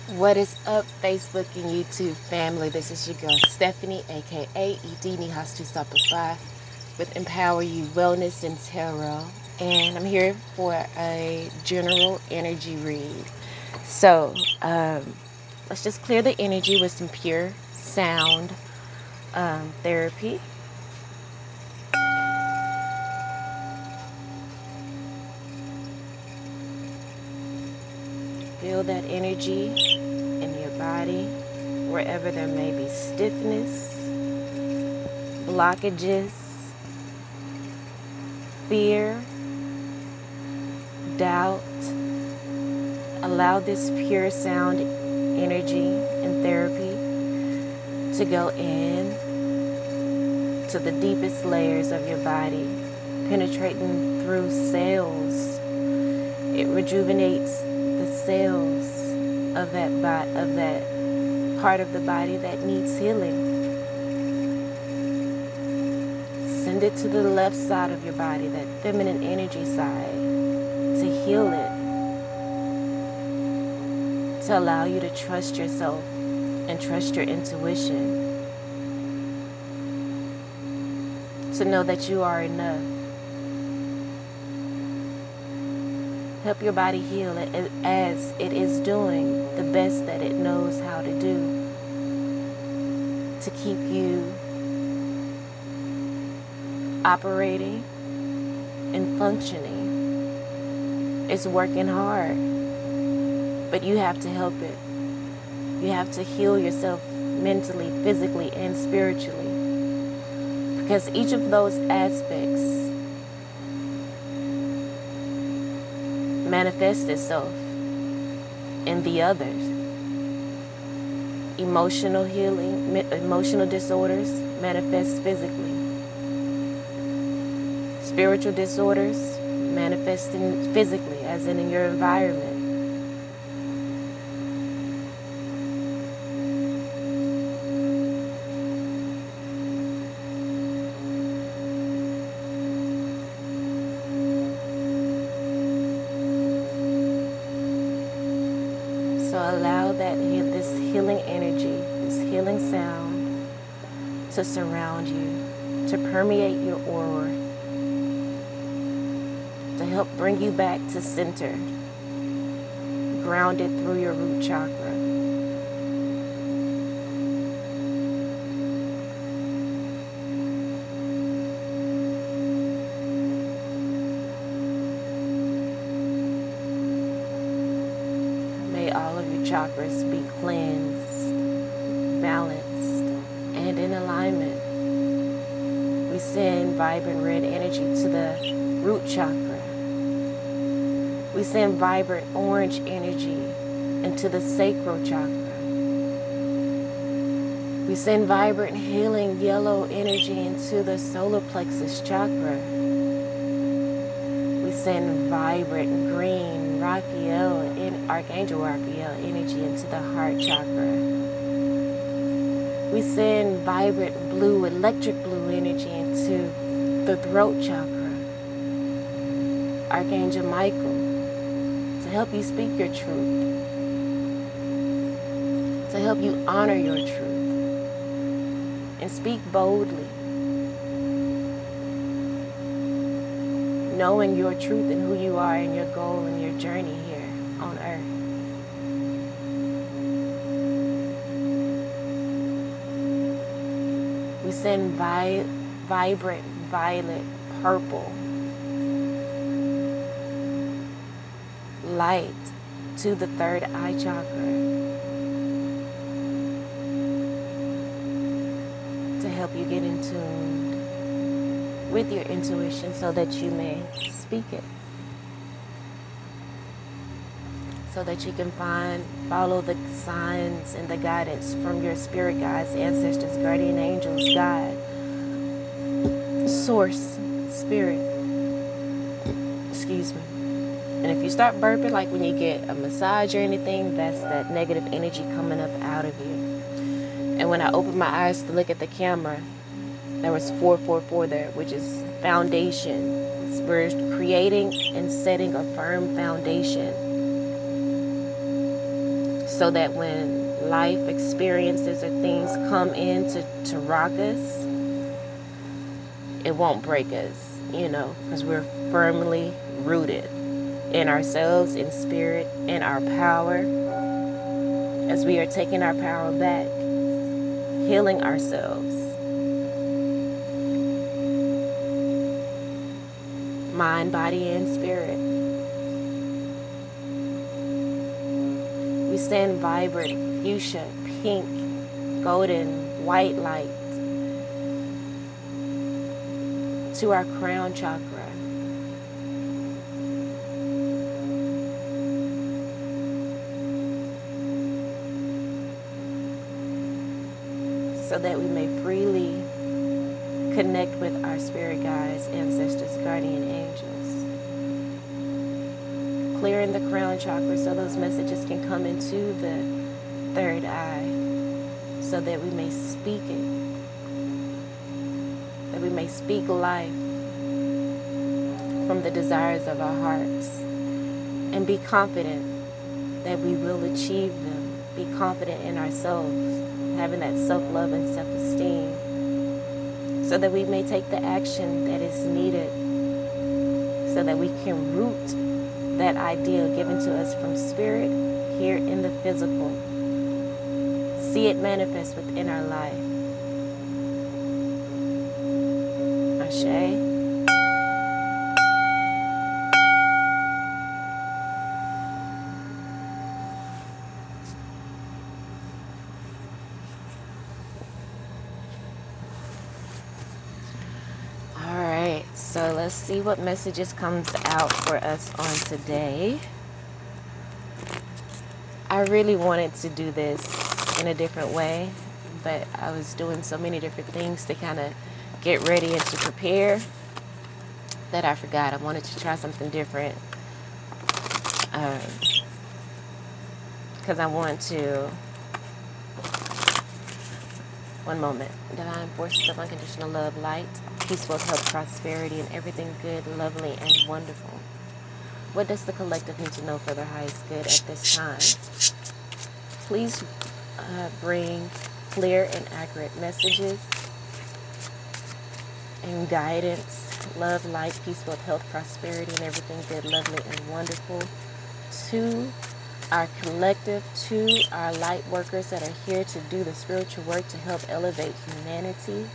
What is up, Facebook and YouTube family? This is your girl Stephanie, aka Edini Hastu Sapapa, with Empower You Wellness and Tarot. And I'm here for a general energy read. So, let's just clear the energy with some pure sound therapy. Feel that energy in your body, wherever there may be stiffness, blockages, fear, doubt. Allow this pure sound energy and therapy to go in to the deepest layers of your body, penetrating through cells. It rejuvenates the cells of that part of the body that needs healing. Send it to the left side of your body, that feminine energy side, to heal it, to allow you to trust yourself and trust your intuition, to know that you are enough. Help your body heal as it is doing the best that it knows how to do to keep you operating and functioning. It's working hard, but you have to help it. You have to heal yourself mentally, physically, and spiritually, because each of those aspects manifest itself in the others. Emotional healing, emotional disorders manifest physically. Spiritual disorders manifest physically, as in your environment. So allow this healing energy, this healing sound to surround you, to permeate your aura, to help bring you back to center, grounded through your root chakra. May all of your chakras be cleansed, balanced, and in alignment. We send vibrant red energy to the root chakra. We send vibrant orange energy into the sacral chakra. We send vibrant healing yellow energy into the solar plexus chakra. We send vibrant green Raphael and Archangel Raphael energy into the heart chakra. We send vibrant blue, electric blue energy into the throat chakra. Archangel Michael, to help you speak your truth, to help you honor your truth, and speak boldly, knowing your truth and who you are and your goal and your journey here on earth. We send vibrant violet, purple light to the third eye chakra to help you get in tune with your intuition so that you may speak it, so that you can follow the signs and the guidance from your spirit guides, ancestors, guardian angels, God, source, spirit. Excuse me. And if you start burping, like when you get a massage or anything, that's that negative energy coming up out of you. And when I opened my eyes to look at the camera, there was 444 there, which is foundation. We're creating and setting a firm foundation so that when life experiences or things come in to rock us, it won't break us, because we're firmly rooted in ourselves, in spirit, in our power, as we are taking our power back, healing ourselves, mind, body, and spirit. We stand vibrant, fuchsia, pink, golden, white light to our crown chakra. So that we may freely connect with our spirit guides, ancestors, guardian angels. Clearing the crown chakra so those messages can come into the third eye, so that we may speak it, that we may speak life from the desires of our hearts, and be confident that we will achieve them. Be confident in ourselves, having that self-love and self-esteem, so that we may take the action that is needed, so that we can root that ideal given to us from spirit here in the physical. See it manifest within our life. Ashe. So let's see what messages comes out for us on today. I really wanted to do this in a different way, but I was doing so many different things to kind of get ready and to prepare that I forgot. I wanted to try something different because I want to... One moment. Divine forces of unconditional love, light, peaceful health, prosperity, and everything good, lovely, and wonderful. What does the collective need to know for their highest good at this time? Please bring clear and accurate messages and guidance, love, light, peaceful health, prosperity, and everything good, lovely, and wonderful to our collective, to our light workers that are here to do the spiritual work to help elevate humanity.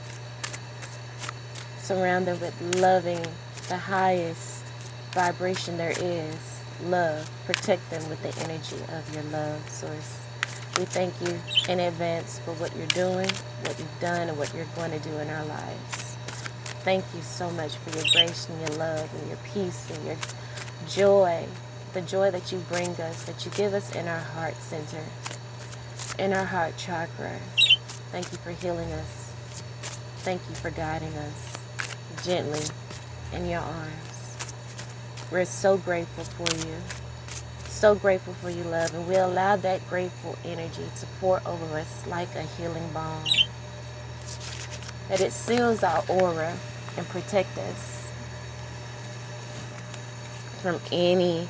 Surround them with loving, the highest vibration there is, love. Protect them with the energy of your love source. We thank you in advance for what you're doing, what you've done, and what you're going to do in our lives. Thank you so much for your grace and your love and your peace and your joy. The joy that you bring us, that you give us in our heart center, in our heart chakra. Thank you for healing us. Thank you for guiding us gently in your arms. We're so grateful for you. So grateful for your love. And we allow that grateful energy to pour over us like a healing balm. That it seals our aura and protect us from any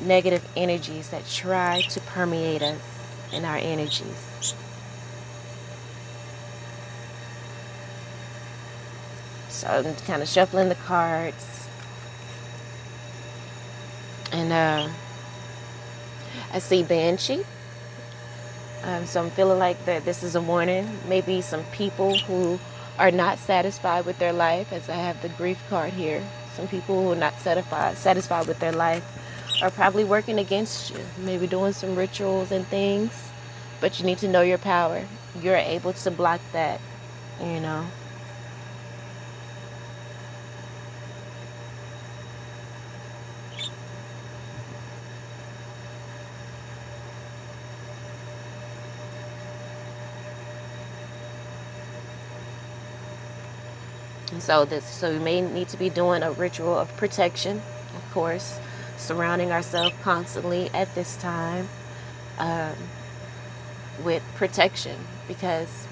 negative energies that try to permeate us in our energies. So I'm kind of shuffling the cards, and I see Banshee. So I'm feeling like that this is a warning. Maybe some people who are not satisfied with their life, as I have the grief card here. Some people who are not satisfied with their life are probably working against you, maybe doing some rituals and things, but you need to know your power. You're able to block that, And so we may need to be doing a ritual of protection, of course, surrounding ourselves constantly at this time with protection, because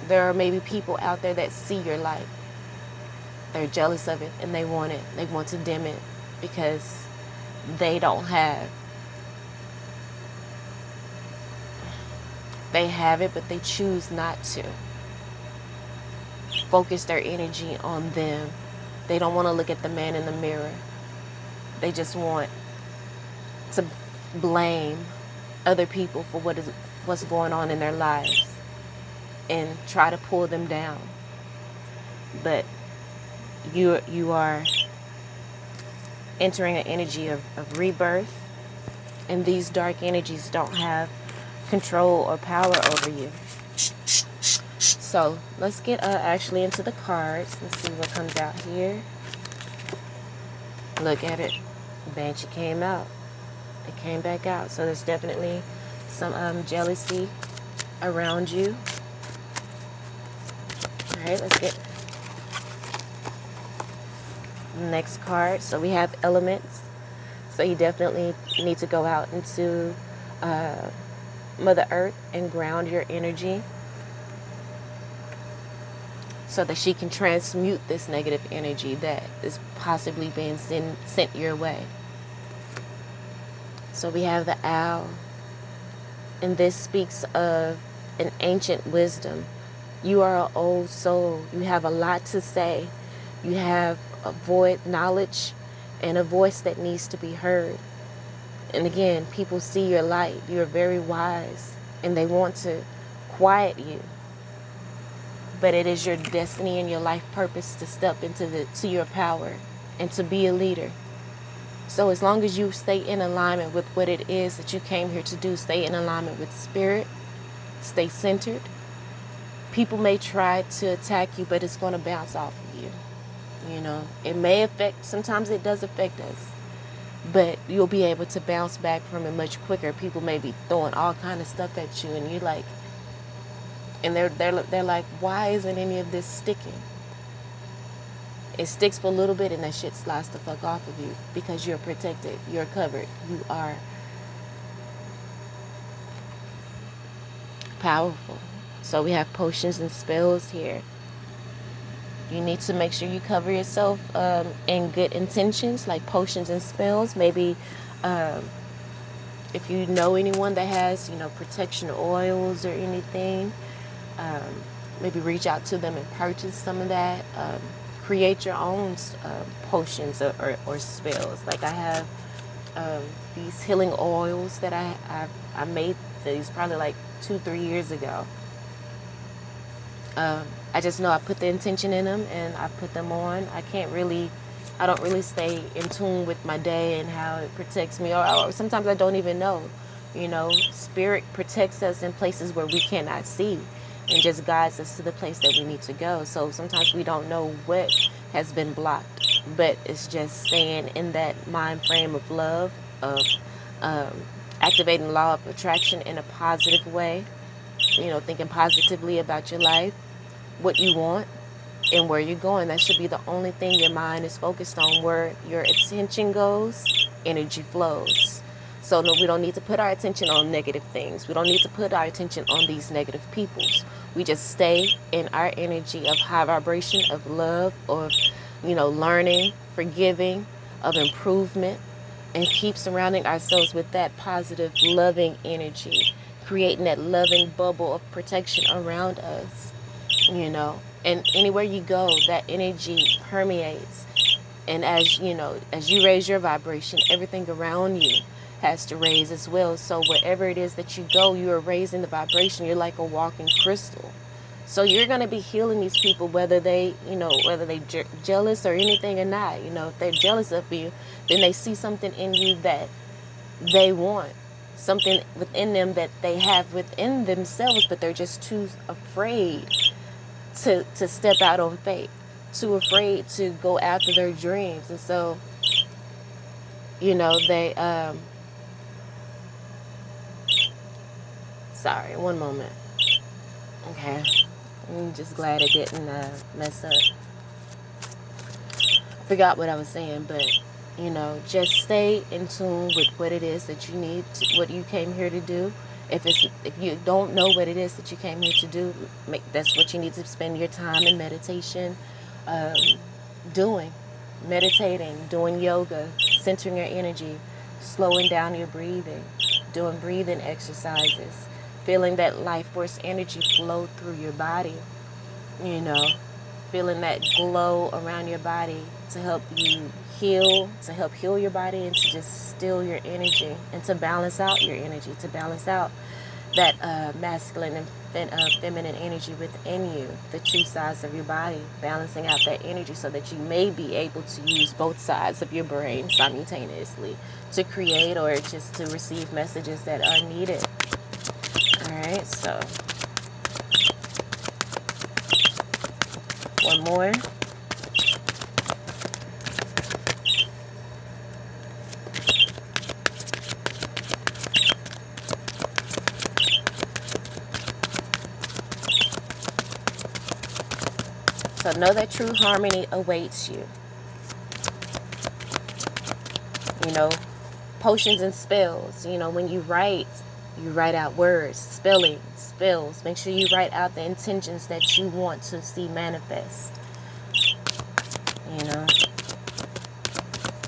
there are maybe people out there that see your light. They're jealous of it and they want it. They want to dim it because they don't have They have it, but they choose not to focus their energy on them. They don't want to look at the man in the mirror. They just want to blame other people for what's going on in their lives and try to pull them down. But you are entering an energy of rebirth, and these dark energies don't have control or power over you. So let's get actually into the cards. Let's see what comes out here. Look at it. Banshee came out. It came back out. So there's definitely some jealousy around you. All right, let's get the next card. So we have elements. So you definitely need to go out into Mother Earth and ground your energy so that she can transmute this negative energy that is possibly being sent your way. So we have the owl, and this speaks of an ancient wisdom. You are an old soul. You have a lot to say. You have a void knowledge and a voice that needs to be heard. And again, people see your light. You're very wise, and they want to quiet you. But it is your destiny and your life purpose to step into your power and to be a leader. So as long as you stay in alignment with what it is that you came here to do, stay in alignment with spirit, stay centered. People may try to attack you, but it's going to bounce off of you. You know, it may affect, sometimes it does affect us, but you'll be able to bounce back from it much quicker. People may be throwing all kind of stuff at you, and you're like, and they're like, why isn't any of this sticking? It sticks for a little bit, and that shit slides the fuck off of you because you're protected, you're covered, you are powerful. So we have potions and spells here. You need to make sure you cover yourself in good intentions, like potions and spells. Maybe if you know anyone that has, protection oils or anything, maybe reach out to them and purchase some of that. Create your own potions or spells. Like I have these healing oils that I made these probably like 2-3 years ago. I just know I put the intention in them and I put them on. I don't really stay in tune with my day and how it protects me, or sometimes I don't even know. Spirit protects us in places where we cannot see and just guides us to the place that we need to go. So sometimes we don't know what has been blocked, but it's just staying in that mind frame of love, of activating the law of attraction in a positive way, thinking positively about your life, what you want, and where you're going. That should be the only thing your mind is focused on. Where your attention goes, energy flows. So no, we don't need to put our attention on negative things. We don't need to put our attention on these negative peoples. We just stay in our energy of high vibration, of love, of, learning, forgiving, of improvement, and keep surrounding ourselves with that positive, loving energy, creating that loving bubble of protection around us, and anywhere you go, that energy permeates. And as you raise your vibration, everything around you has to raise as well. So wherever it is that you go, you are raising the vibration. You're like a walking crystal. So you're going to be healing these people, whether they jealous or anything or not. If they're jealous of you, then they see something in you that they want, something within them that they have within themselves, but they're just too afraid to step out on faith, too afraid to go after their dreams. And so, they, sorry, one moment. Okay. I'm just glad I didn't mess up. Forgot what I was saying, but, just stay in tune with what it is that you need, what you came here to do. If you don't know what it is that you came here to do, that's what you need to spend your time in meditation, meditating, doing yoga, centering your energy, slowing down your breathing, doing breathing exercises, Feeling that life force energy flow through your body, you know, feeling that glow around your body to help you heal, to help heal your body, and to just still your energy and to balance out your energy, to balance out that masculine and feminine energy within you, the two sides of your body, balancing out that energy so that you may be able to use both sides of your brain simultaneously to create or just to receive messages that are needed. All right, so one more. So know that true harmony awaits you. You know, potions and spells. You know, when you write out words, spells. Make sure you write out the intentions that you want to see manifest. You know,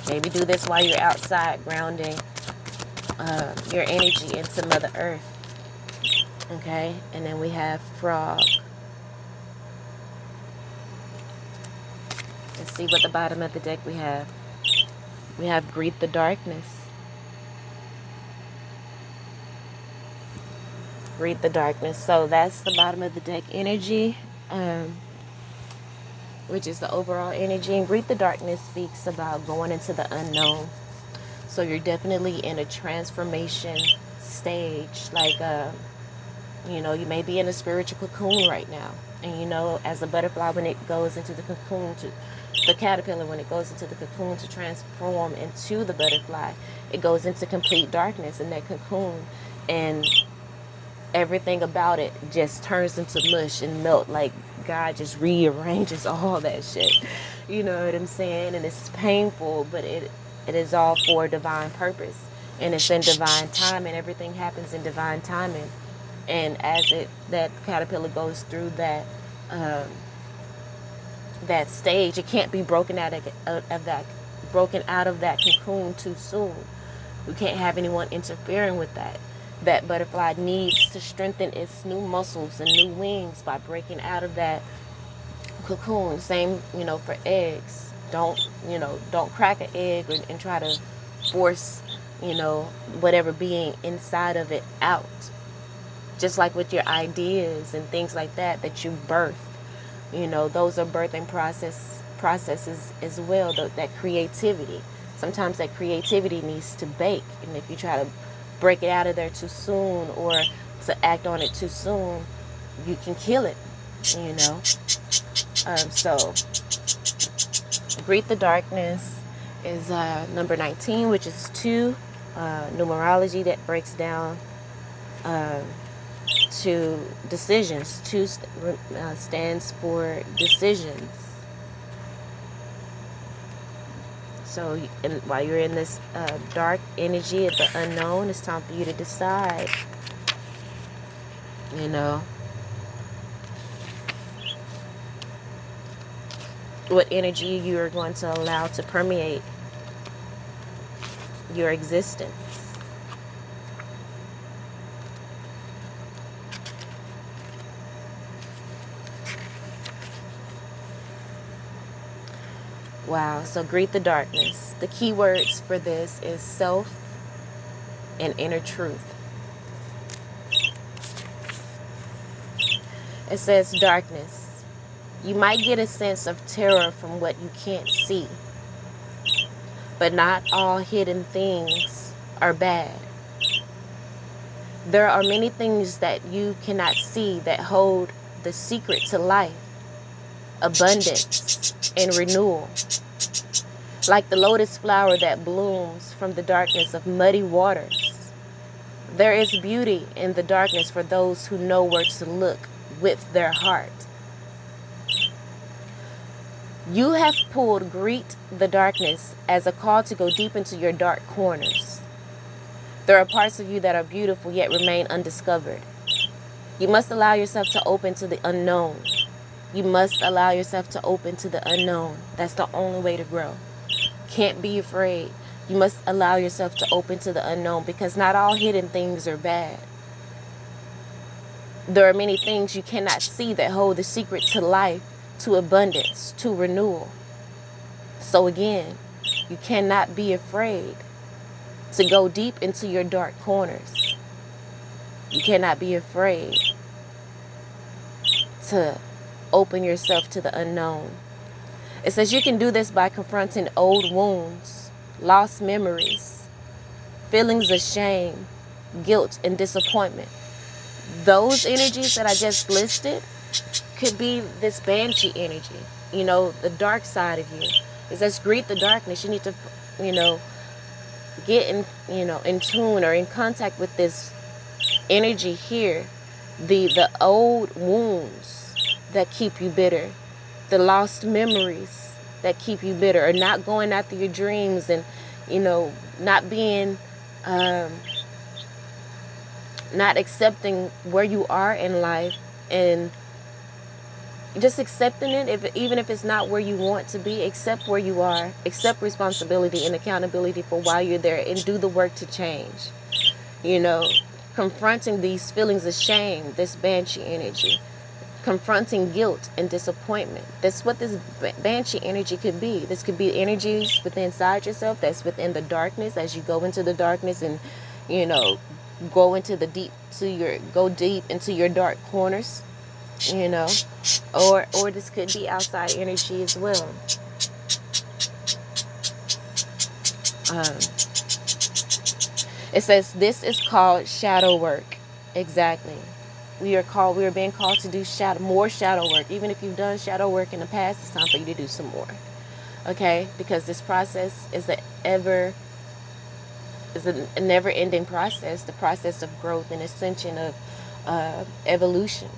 maybe do this while you're outside, grounding your energy into Mother Earth. Okay, and then we have frog. Let's see what the bottom of the deck we have. We have greet the darkness. Greet the darkness. So that's the bottom of the deck energy, which is the overall energy. And greet the darkness speaks about going into the unknown. So you're definitely in a transformation stage. Like, you know, you may be in a spiritual cocoon right now. And, you know, as a butterfly, when it goes into the cocoon, the caterpillar, when it goes into the cocoon to transform into the butterfly, it goes into complete darkness in that cocoon. And everything about it just turns into mush and melt. Like God just rearranges all that shit. You know what I'm saying? And it's painful, but it is all for divine purpose. And it's in divine time, and everything happens in divine timing. And as that caterpillar goes through that that stage, it can't be broken out of that cocoon too soon. We can't have anyone interfering with that. That butterfly needs to strengthen its new muscles and new wings by breaking out of that cocoon. Same, you know, for eggs. Don't crack an egg and try to force, you know, whatever being inside of it out. Just like with your ideas and things like that you birth. You know, those are birthing processes as well, that creativity. Sometimes that creativity needs to bake. And if you try to break it out of there too soon or to act on it too soon, you can kill it, you know. So, greet the darkness is number 19, which is 2. Numerology that breaks down to decisions. 2 stands for decisions. So while you're in this dark energy of the unknown, it's time for you to decide, you know, what energy you are going to allow to permeate your existence. Wow, so greet the darkness. The key words for this is self and inner truth. It says darkness. You might get a sense of terror from what you can't see. But not all hidden things are bad. There are many things that you cannot see that hold the secret to life, abundance, and renewal. Like the lotus flower that blooms from the darkness of muddy waters. There is beauty in the darkness for those who know where to look with their heart. You have pulled Greet the Darkness as a call to go deep into your dark corners. There are parts of you that are beautiful yet remain undiscovered. You must allow yourself to open to the unknown. You must allow yourself to open to the unknown. That's the only way to grow. Can't be afraid. You must allow yourself to open to the unknown, because not all hidden things are bad. There are many things you cannot see that hold the secret to life, to abundance, to renewal. So again, you cannot be afraid to go deep into your dark corners. You cannot be afraid to open yourself to the unknown. It says you can do this by confronting old wounds, lost memories, feelings of shame, guilt, and disappointment. Those energies that I just listed could be this banshee energy, the dark side of you. It says greet the darkness. You need to, get in tune or in contact with this energy here. The old wounds that keep you bitter, the lost memories that keep you bitter, or not going after your dreams, and not being not accepting where you are in life, and just accepting it, even if it's not where you want to be. Accept where you are, accept responsibility and accountability for why you're there, and do the work to change. Confronting these feelings of shame, this banshee energy, confronting guilt and disappointment. That's what this banshee energy could be. This could be energies within inside yourself that's within the darkness, as you go into the darkness and go into the go deep into your dark corners, or this could be outside energy as well. It says this is called shadow work. Exactly. We are being called to do more shadow work. Even if you've done shadow work in the past, it's time for you to do some more. Okay? Because this process is a never-ending process, the process of growth and ascension, of evolution.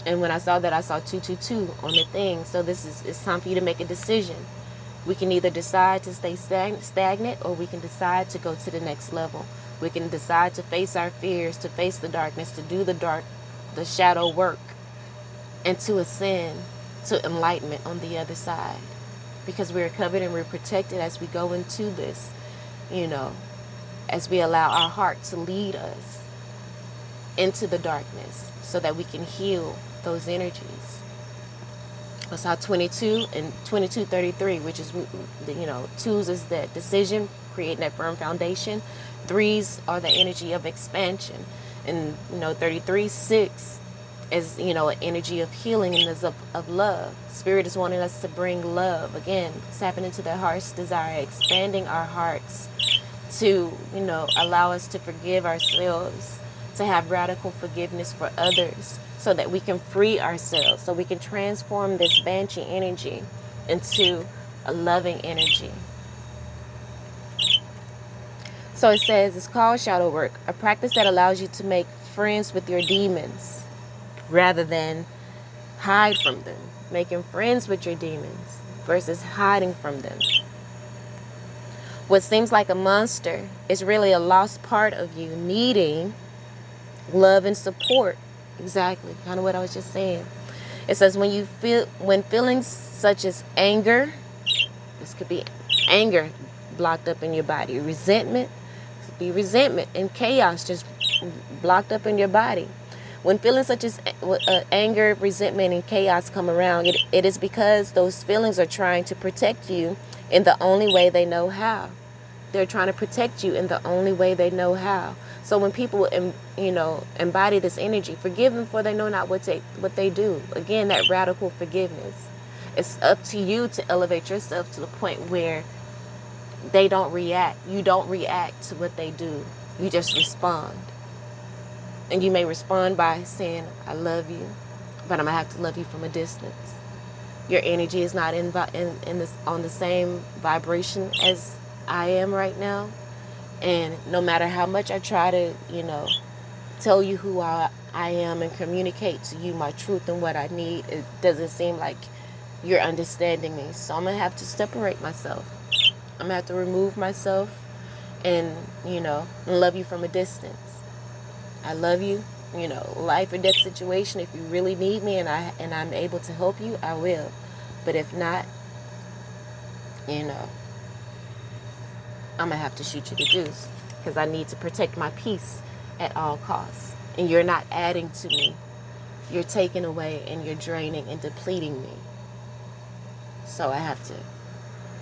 And when I saw that, I saw 222 on the thing. So it's time for you to make a decision. We can either decide to stay stagnant, or we can decide to go to the next level. We can decide to face our fears, to face the darkness, to do the shadow work, and to ascend to enlightenment on the other side. Because we're covered and we're protected as we go into this, as we allow our heart to lead us into the darkness so that we can heal those energies. I saw 22 and 2233, which is, twos is that decision, creating that firm foundation. Threes are the energy of expansion. And, 33, 6 is, an energy of healing and is of love. Spirit is wanting us to bring love. Again, tapping into the heart's desire, expanding our hearts to, allow us to forgive ourselves, to have radical forgiveness for others, so that we can free ourselves, so we can transform this banshee energy into a loving energy. So it says it's called shadow work, a practice that allows you to make friends with your demons rather than hide from them. Making friends with your demons versus hiding from them. What seems like a monster is really a lost part of you needing love and support. Exactly, kind of what I was just saying. It says when feelings such as anger, this could be anger blocked up in your body, resentment, this could be resentment and chaos just blocked up in your body. When feelings such as anger, resentment, and chaos come around, it is because those feelings are trying to protect you in the only way they know how. They're trying to protect you in the only way they know how. So when people, embody this energy, forgive them for they know not what they do. Again, that radical forgiveness. It's up to you to elevate yourself to the point where they don't react. You don't react to what they do. You just respond. And you may respond by saying, I love you, but I'm going to have to love you from a distance. Your energy is not on the same vibration as I am right now. And no matter how much I try to, tell you who I am and communicate to you my truth and what I need, it doesn't seem like you're understanding me. So I'm going to have to separate myself. I'm going to have to remove myself and, love you from a distance. I love you, life or death situation. If you really need me and I'm able to help you, I will. But if not, I'm going to have to shoot you the deuce because I need to protect my peace at all costs. And you're not adding to me. You're taking away and you're draining and depleting me. So I have to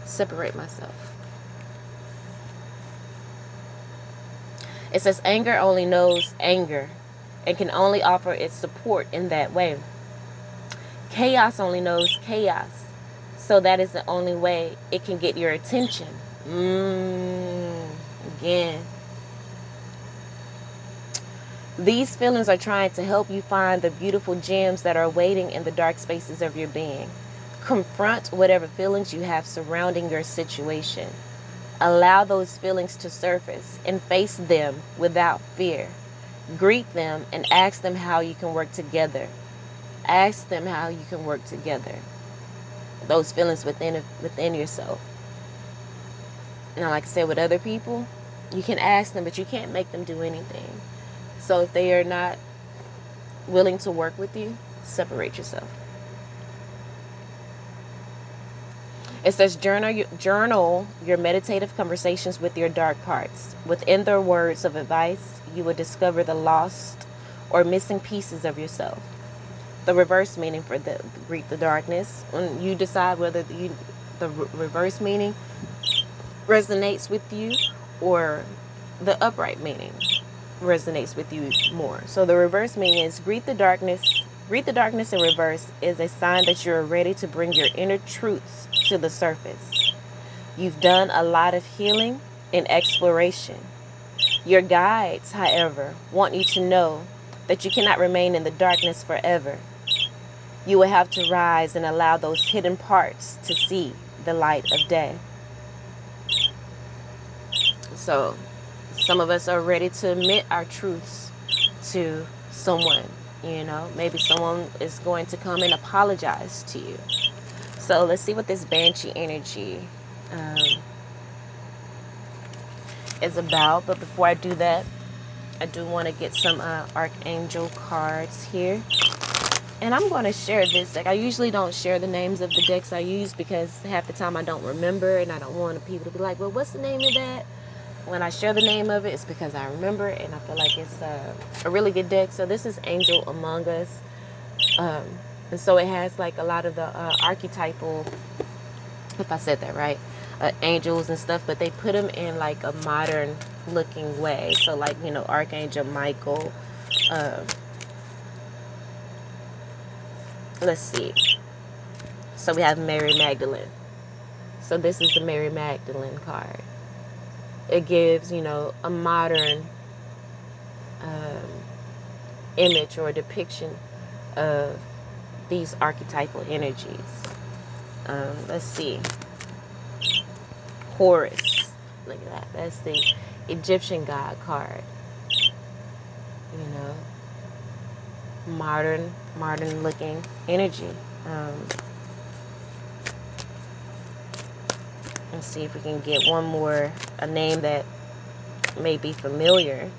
separate myself. It says anger only knows anger and can only offer its support in that way. Chaos only knows chaos. So that is the only way it can get your attention. Again. These feelings are trying to help you find the beautiful gems that are waiting in the dark spaces of your being. Confront whatever feelings you have surrounding your situation. Allow those feelings to surface and face them without fear. Greet them and ask them how you can work together. Ask them how you can work together. Those feelings within yourself. Now, like I said, with other people, you can ask them, but you can't make them do anything. So if they are not willing to work with you, separate yourself. It says journal your meditative conversations with your dark parts. Within their words of advice, you will discover the lost or missing pieces of yourself. The reverse meaning for greet the darkness. When you decide whether the reverse meaning resonates with you or the upright meaning resonates with you more. So the reverse meaning is greet the darkness. Greet the darkness in reverse is a sign that you're ready to bring your inner truths to the surface. You've done a lot of healing and exploration. Your guides, however, want you to know that you cannot remain in the darkness forever. You will have to rise and allow those hidden parts to see the light of day. So some of us are ready to admit our truths to someone. You know, maybe someone is going to come and apologize to you. So let's see what this Banshee energy is about. But before I do that, I do want to get some Archangel cards here. And I'm going to share this deck. I usually don't share the names of the decks I use because half the time I don't remember. And I don't want people to be like, well, what's the name of that? When I share the name of it, it's because I remember it and I feel like it's a really good deck. So this is Angel Among Us. And so it has like a lot of the archetypal, if I said that right, angels and stuff. But they put them in like a modern looking way. So like, you know, Archangel Michael. Let's see. So we have Mary Magdalene. So this is the Mary Magdalene card. It gives, you know, a modern image or depiction of these archetypal energies. Let's see. Horus. Look at that. That's the Egyptian god card. You know, modern looking energy. Let's see if we can get one more, a name that may be familiar.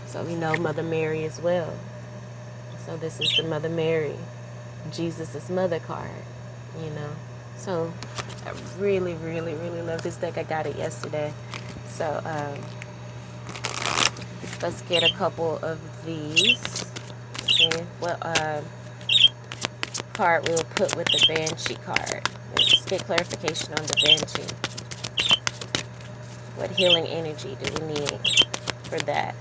So we know Mother Mary as well. So this is the Mother Mary, Jesus' mother card, you know. So I really, really, really love this deck. I got it yesterday. So let's get a couple of these. Let's see what card we'll put with the Banshee card. Let's get clarification on the Banshee. What healing energy do we need for that?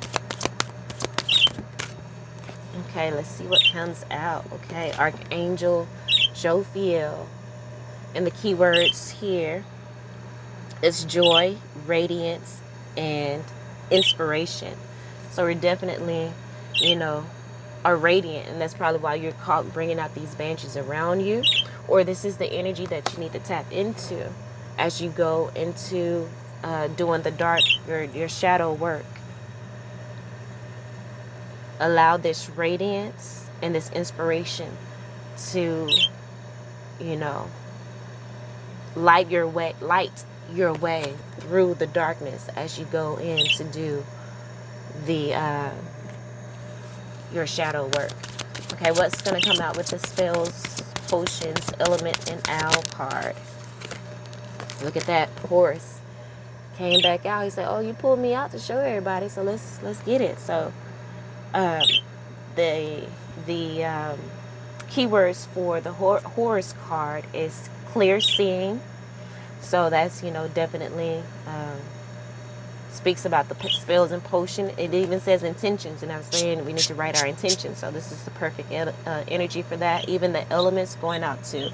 Okay, let's see what comes out. Okay, Archangel Jophiel. And the keywords here is joy, radiance, and inspiration. So we're definitely, you know, are radiant, and that's probably why you're bringing out these banshees around you, or this is the energy that you need to tap into as you go into doing the dark, your shadow work. Allow this radiance and this inspiration to, you know, light your way through the darkness as you go in to do the your shadow work. Okay, what's going to come out with the spells, potions, element, and owl card? Look at that. Horse came back out. He said, oh, you pulled me out to show everybody, so let's get it. So Um, the keywords for the Horus card is clear seeing. So that's, definitely speaks about the spells and potion. It even says intentions, and I was saying we need to write our intentions. So this is the perfect energy for that. Even the elements going out to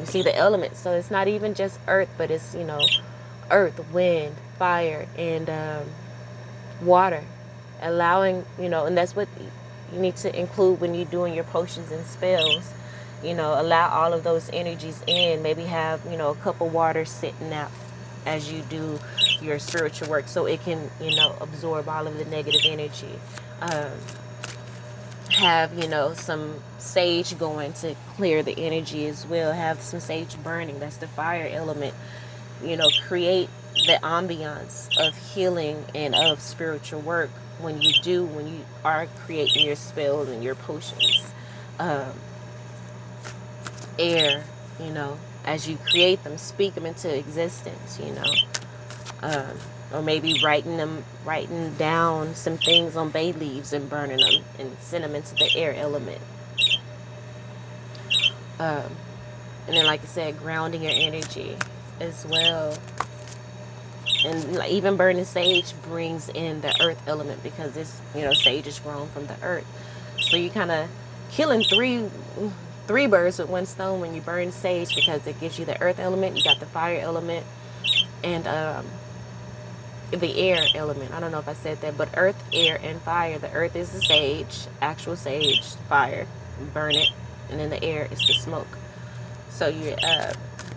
see the elements. So it's not even just earth, but it's, earth, wind, fire, and water. Allowing, and that's what you need to include when you're doing your potions and spells. Allow all of those energies in. Maybe have, a cup of water sitting out as you do your spiritual work, so it can, absorb all of the negative energy. Have, some sage going to clear the energy as well. Have some sage burning. That's the fire element. Create the ambiance of healing and of spiritual work when you are creating your spells and your potions. Air, as you create them, speak them into existence, or maybe writing down some things on bay leaves and burning them and send them into the air element. And then, like I said, grounding your energy as well. And even burning sage brings in the earth element, because it's, sage is grown from the earth. So you kind of killing three birds with one stone when you burn sage, because it gives you the earth element, you got the fire element, and the air element. I don't know if I said that, but earth, air, and fire. The earth is the sage, actual sage, fire, burn it, and then the air is the smoke. So you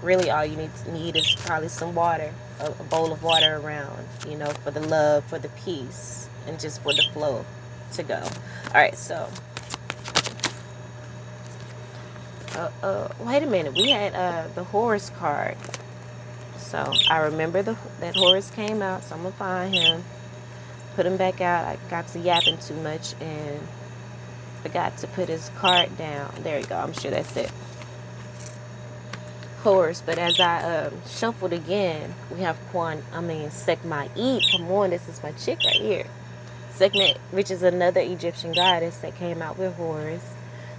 really all you need is probably some water, a bowl of water around, for the love, for the peace, and just for the flow to go. All right, so wait a minute. We had the Horus card. So I remember that Horus came out, so I'm going to find him, put him back out. I got to yapping too much and forgot to put his card down. There you go. I'm sure that's it. Horus. But as I shuffled again, we have Sekhmet. Come on, this is my chick right here. Sekhmet, which is another Egyptian goddess that came out with Horus,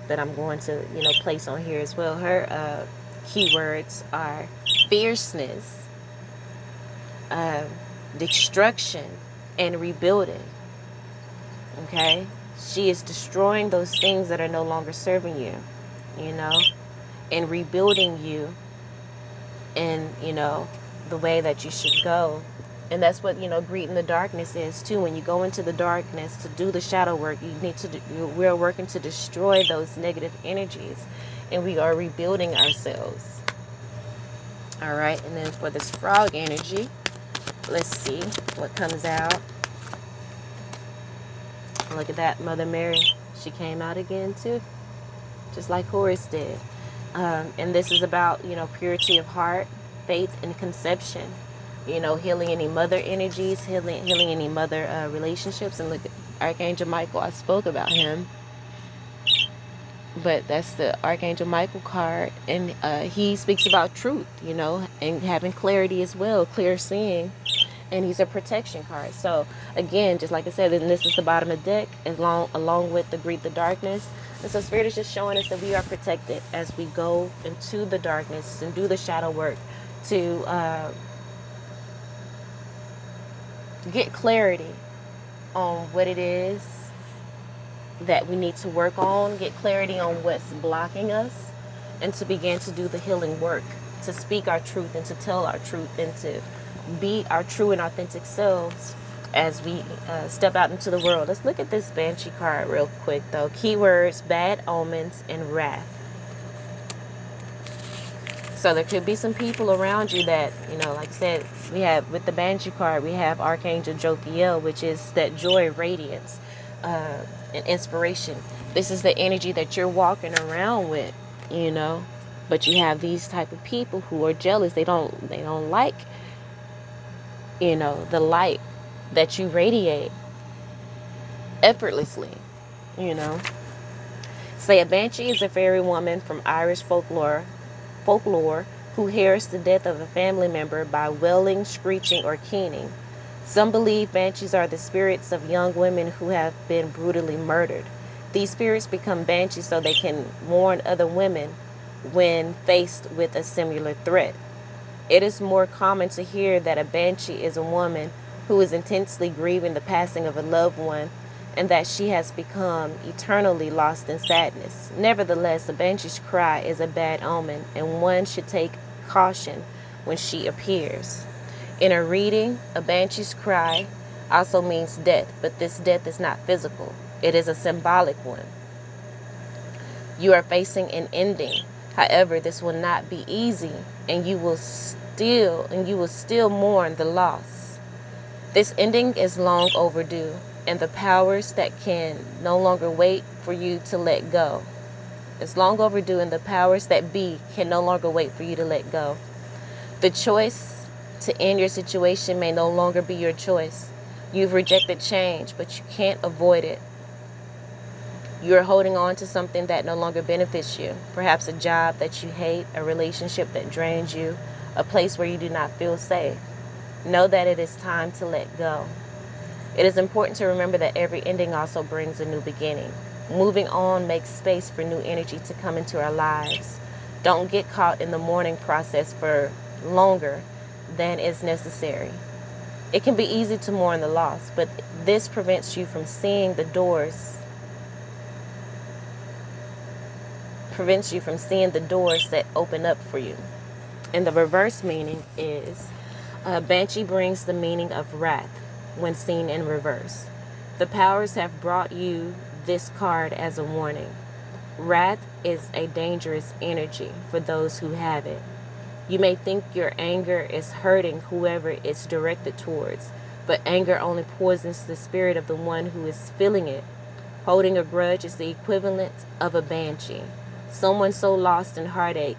that I'm going to, place on here as well. Her keywords are fierceness, destruction, and rebuilding. Okay? She is destroying those things that are no longer serving you, and rebuilding you in, the way that you should go. And that's what, greeting the darkness is too. When you go into the darkness to do the shadow work, we're working to destroy those negative energies, and we are rebuilding ourselves. All right, and then for this frog energy, let's see what comes out. Look at that, Mother Mary. She came out again too, just like Horus did. And this is about, purity of heart, faith, and conception. Healing any mother energies, healing any mother relationships. And look at Archangel Michael. I spoke about him. But that's the Archangel Michael card. And he speaks about truth, and having clarity as well, clear seeing. And he's a protection card. So, again, just like I said, and this is the bottom of the deck, along with the Greet the Darkness. And so Spirit is just showing us that we are protected as we go into the darkness and do the shadow work to get clarity on what it is that we need to work on, get clarity on what's blocking us, and to begin to do the healing work, to speak our truth and to tell our truth and to be our true and authentic selves as we step out into the world. Let's look at this Banshee card real quick though. Keywords: bad omens and wrath. So there could be some people around you that, like I said, we have with the Banshee card, we have Archangel Jophiel, which is that joy, radiance, and inspiration. This is the energy that you're walking around with, But you have these type of people who are jealous. They don't like, the light that you radiate effortlessly, Say a banshee is a fairy woman from Irish folklore who hears the death of a family member by wailing, screeching, or keening. Some believe banshees are the spirits of young women who have been brutally murdered. These spirits become banshees so they can warn other women when faced with a similar threat. It is more common to hear that a banshee is a woman who is intensely grieving the passing of a loved one and that she has become eternally lost in sadness. Nevertheless, a banshee's cry is a bad omen, and one should take caution when she appears. In a reading, a banshee's cry also means death, but this death is not physical. It is a symbolic one. You are facing an ending. However, this will not be easy, and you will still mourn the loss. This ending is long overdue, and the powers that can no longer wait for you to let go. It's long overdue, and the powers that be can no longer wait for you to let go. The choice to end your situation may no longer be your choice. You've rejected change, but you can't avoid it. You're holding on to something that no longer benefits you. Perhaps a job that you hate, a relationship that drains you, a place where you do not feel safe. Know that it is time to let go. It is important to remember that every ending also brings a new beginning. Moving on makes space for new energy to come into our lives. Don't get caught in the mourning process for longer than is necessary. It can be easy to mourn the loss, but this prevents you from seeing the doors that open up for you. And the reverse meaning is banshee brings the meaning of wrath when seen in reverse. The powers have brought you this card as a warning. Wrath is a dangerous energy for those who have it. You may think your anger is hurting whoever it's directed towards, but anger only poisons the spirit of the one who is feeling it. Holding a grudge is the equivalent of a banshee. Someone so lost in heartache,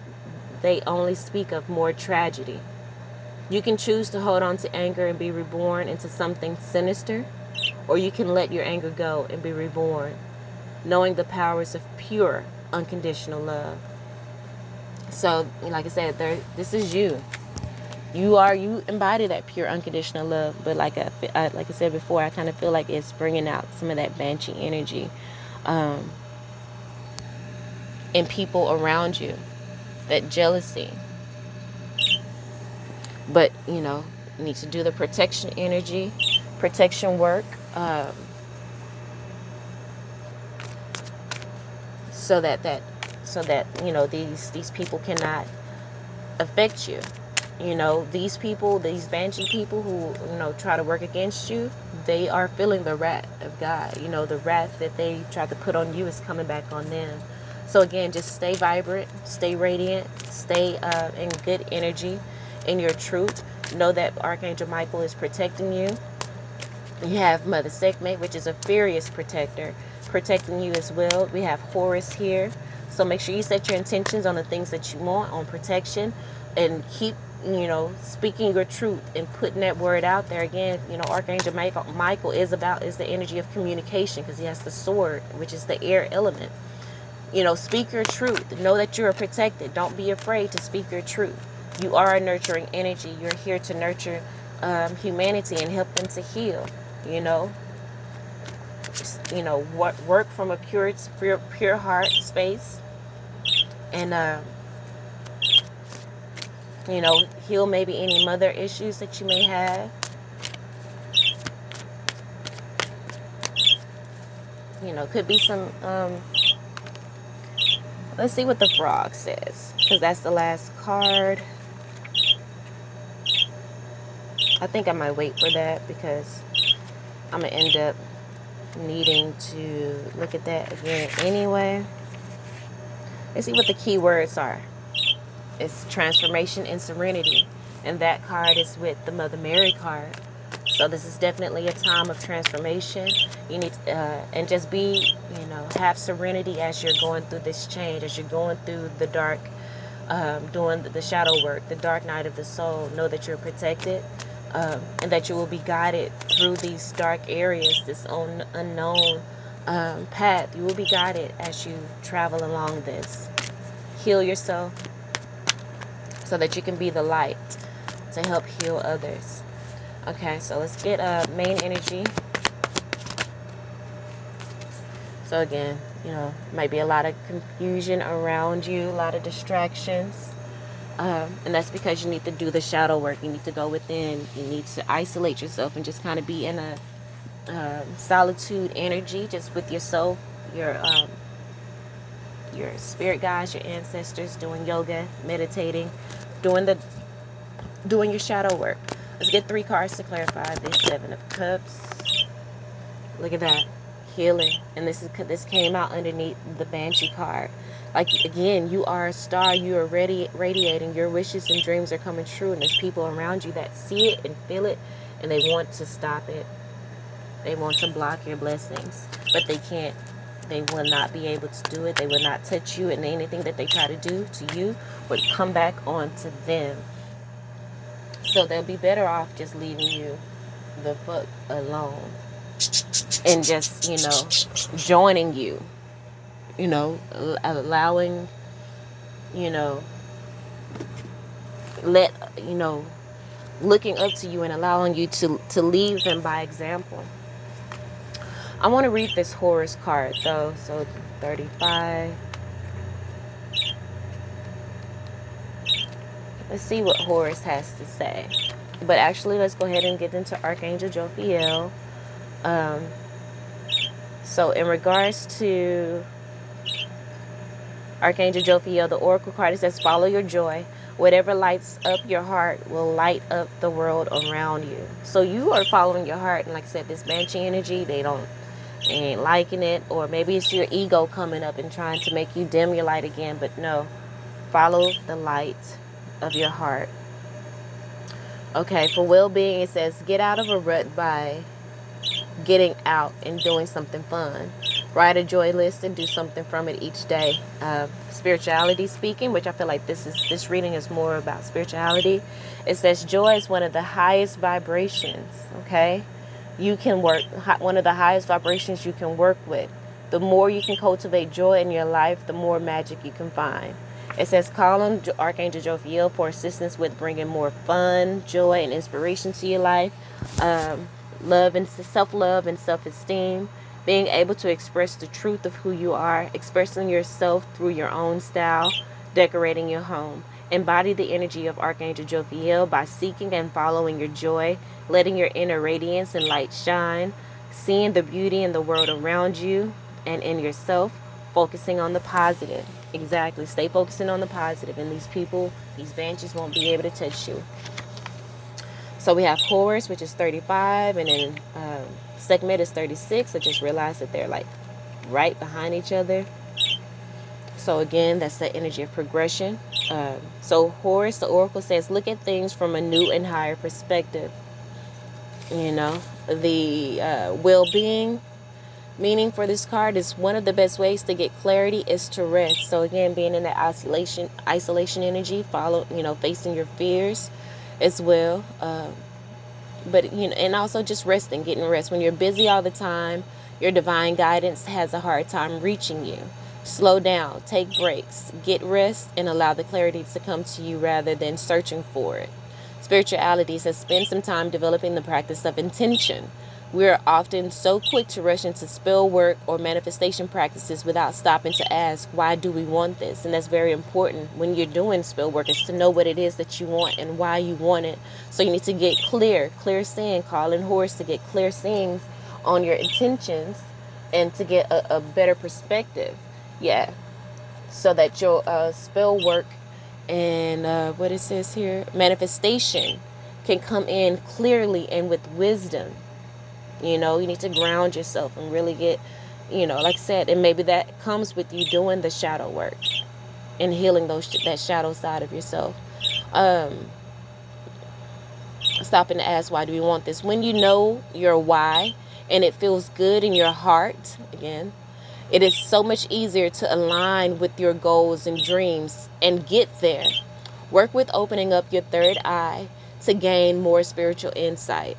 they only speak of more tragedy. You can choose to hold on to anger and be reborn into something sinister, or you can let your anger go and be reborn, knowing the powers of pure, unconditional love. So, like I said, this is you. You embody that pure, unconditional love. But like I said before, I kind of feel like it's bringing out some of that banshee energy in people around you, that jealousy. But, you need to do the protection energy, protection work, so that these people cannot affect you. These banshee people who try to work against you, they are feeling the wrath of God. The wrath that they try to put on you is coming back on them. So again, just stay vibrant, stay radiant, stay in good energy, in your truth. Know that Archangel Michael is protecting you. You have Mother Sekhmet, which is a furious protector, protecting you as well. We have Horus here. So make sure you set your intentions on the things that you want, on protection, and keep, speaking your truth and putting that word out there. Again, Archangel Michael is the energy of communication, because he has the sword, which is the air element. Speak your truth. Know that you are protected. Don't be afraid to speak your truth. You are a nurturing energy. You're here to nurture humanity and help them to heal. Work from a pure heart space, and heal maybe any mother issues that you may have. Could be some. Let's see what the frog says, because that's the last card. I think I might wait for that, because I'm going to end up needing to look at that again anyway. Let's see what the key words are. It's transformation and serenity. And that card is with the Mother Mary card. So this is definitely a time of transformation. You need to, and just be, have serenity as you're going through this change, as you're going through the dark, doing the shadow work, the dark night of the soul. Know that you're protected, and that you will be guided through these dark areas, this unknown path. You will be guided as you travel along this. Heal yourself so that you can be the light to help heal others. Okay, so let's get main energy. So again, you know, might be a lot of confusion around you, a lot of distractions. And that's because you need to do the shadow work. You need to go within. You need to isolate yourself and just kind of be in a solitude energy, just with yourself, your spirit guides, your ancestors, doing yoga, meditating, doing your shadow work. Let's get 3 cards to clarify this. 7 of Cups. Look at that. Healing. And this came out underneath the Banshee card. Like, again, you are a star. You are radiating. Your wishes and dreams are coming true. And there's people around you that see it and feel it. And they want to stop it. They want to block your blessings. But they can't. They will not be able to do it. They will not touch you. And anything that they try to do to you would come back onto them. So they'll be better off just leaving you the fuck alone. And just, you know, joining you. You know, allowing, you know, looking up to you and allowing you to lead them by example. I want to read this Horus card though. So 35. Let's see what Horus has to say. But actually, let's go ahead and get into Archangel Jophiel. So in regards to Archangel Jophiel, the Oracle card, it says, follow your joy. Whatever lights up your heart will light up the world around you. So you are following your heart. And like I said, this Banshee energy, they ain't liking it. Or maybe it's your ego coming up and trying to make you dim your light again. But no, follow the light of your heart. Okay, for well-being, it says, get out of a rut by getting out and doing something fun. Write a joy list and do something from it each day. Spirituality speaking, which I feel like this reading is more about spirituality. It says joy is one of the highest vibrations. Okay, you can work one of the highest vibrations you can work with. The more you can cultivate joy in your life, the more magic you can find. It says call on Archangel Jophiel for assistance with bringing more fun, joy, and inspiration to your life. Love and self-love and self-esteem. Being able to express the truth of who you are, expressing yourself through your own style, decorating your home. Embody the energy of Archangel Jophiel by seeking and following your joy, letting your inner radiance and light shine, seeing the beauty in the world around you and in yourself, focusing on the positive. Exactly. Stay focusing on the positive, and these banshees won't be able to touch you. So we have Horus, which is 35, and then Sekhmet is 36. I just realized that they're like right behind each other. So again, that's the energy of progression. So Horus, the Oracle, says, look at things from a new and higher perspective. You know, the well-being meaning for this card is one of the best ways to get clarity is to rest. So again, being in that isolation energy, facing your fears as well. But, you know, and also just resting, getting rest. When you're busy all the time, your divine guidance has a hard time reaching you. Slow down, take breaks, get rest, and allow the clarity to come to you rather than searching for it. Spirituality says spend some time developing the practice of intention. We're often so quick to rush into spell work or manifestation practices without stopping to ask, why do we want this? And that's very important when you're doing spell work, is to know what it is that you want and why you want it. So you need to get clear seeing, calling Horus to get clear seeings on your intentions and to get a better perspective. Yeah. So that your spell work and what it says here, manifestation, can come in clearly and with wisdom. You know, you need to ground yourself and really get, you know, like I said, and maybe that comes with you doing the shadow work and healing that shadow side of yourself. Stopping to ask, why do we want this? When you know your why and it feels good in your heart, again, it is so much easier to align with your goals and dreams and get there. Work with opening up your third eye to gain more spiritual insight.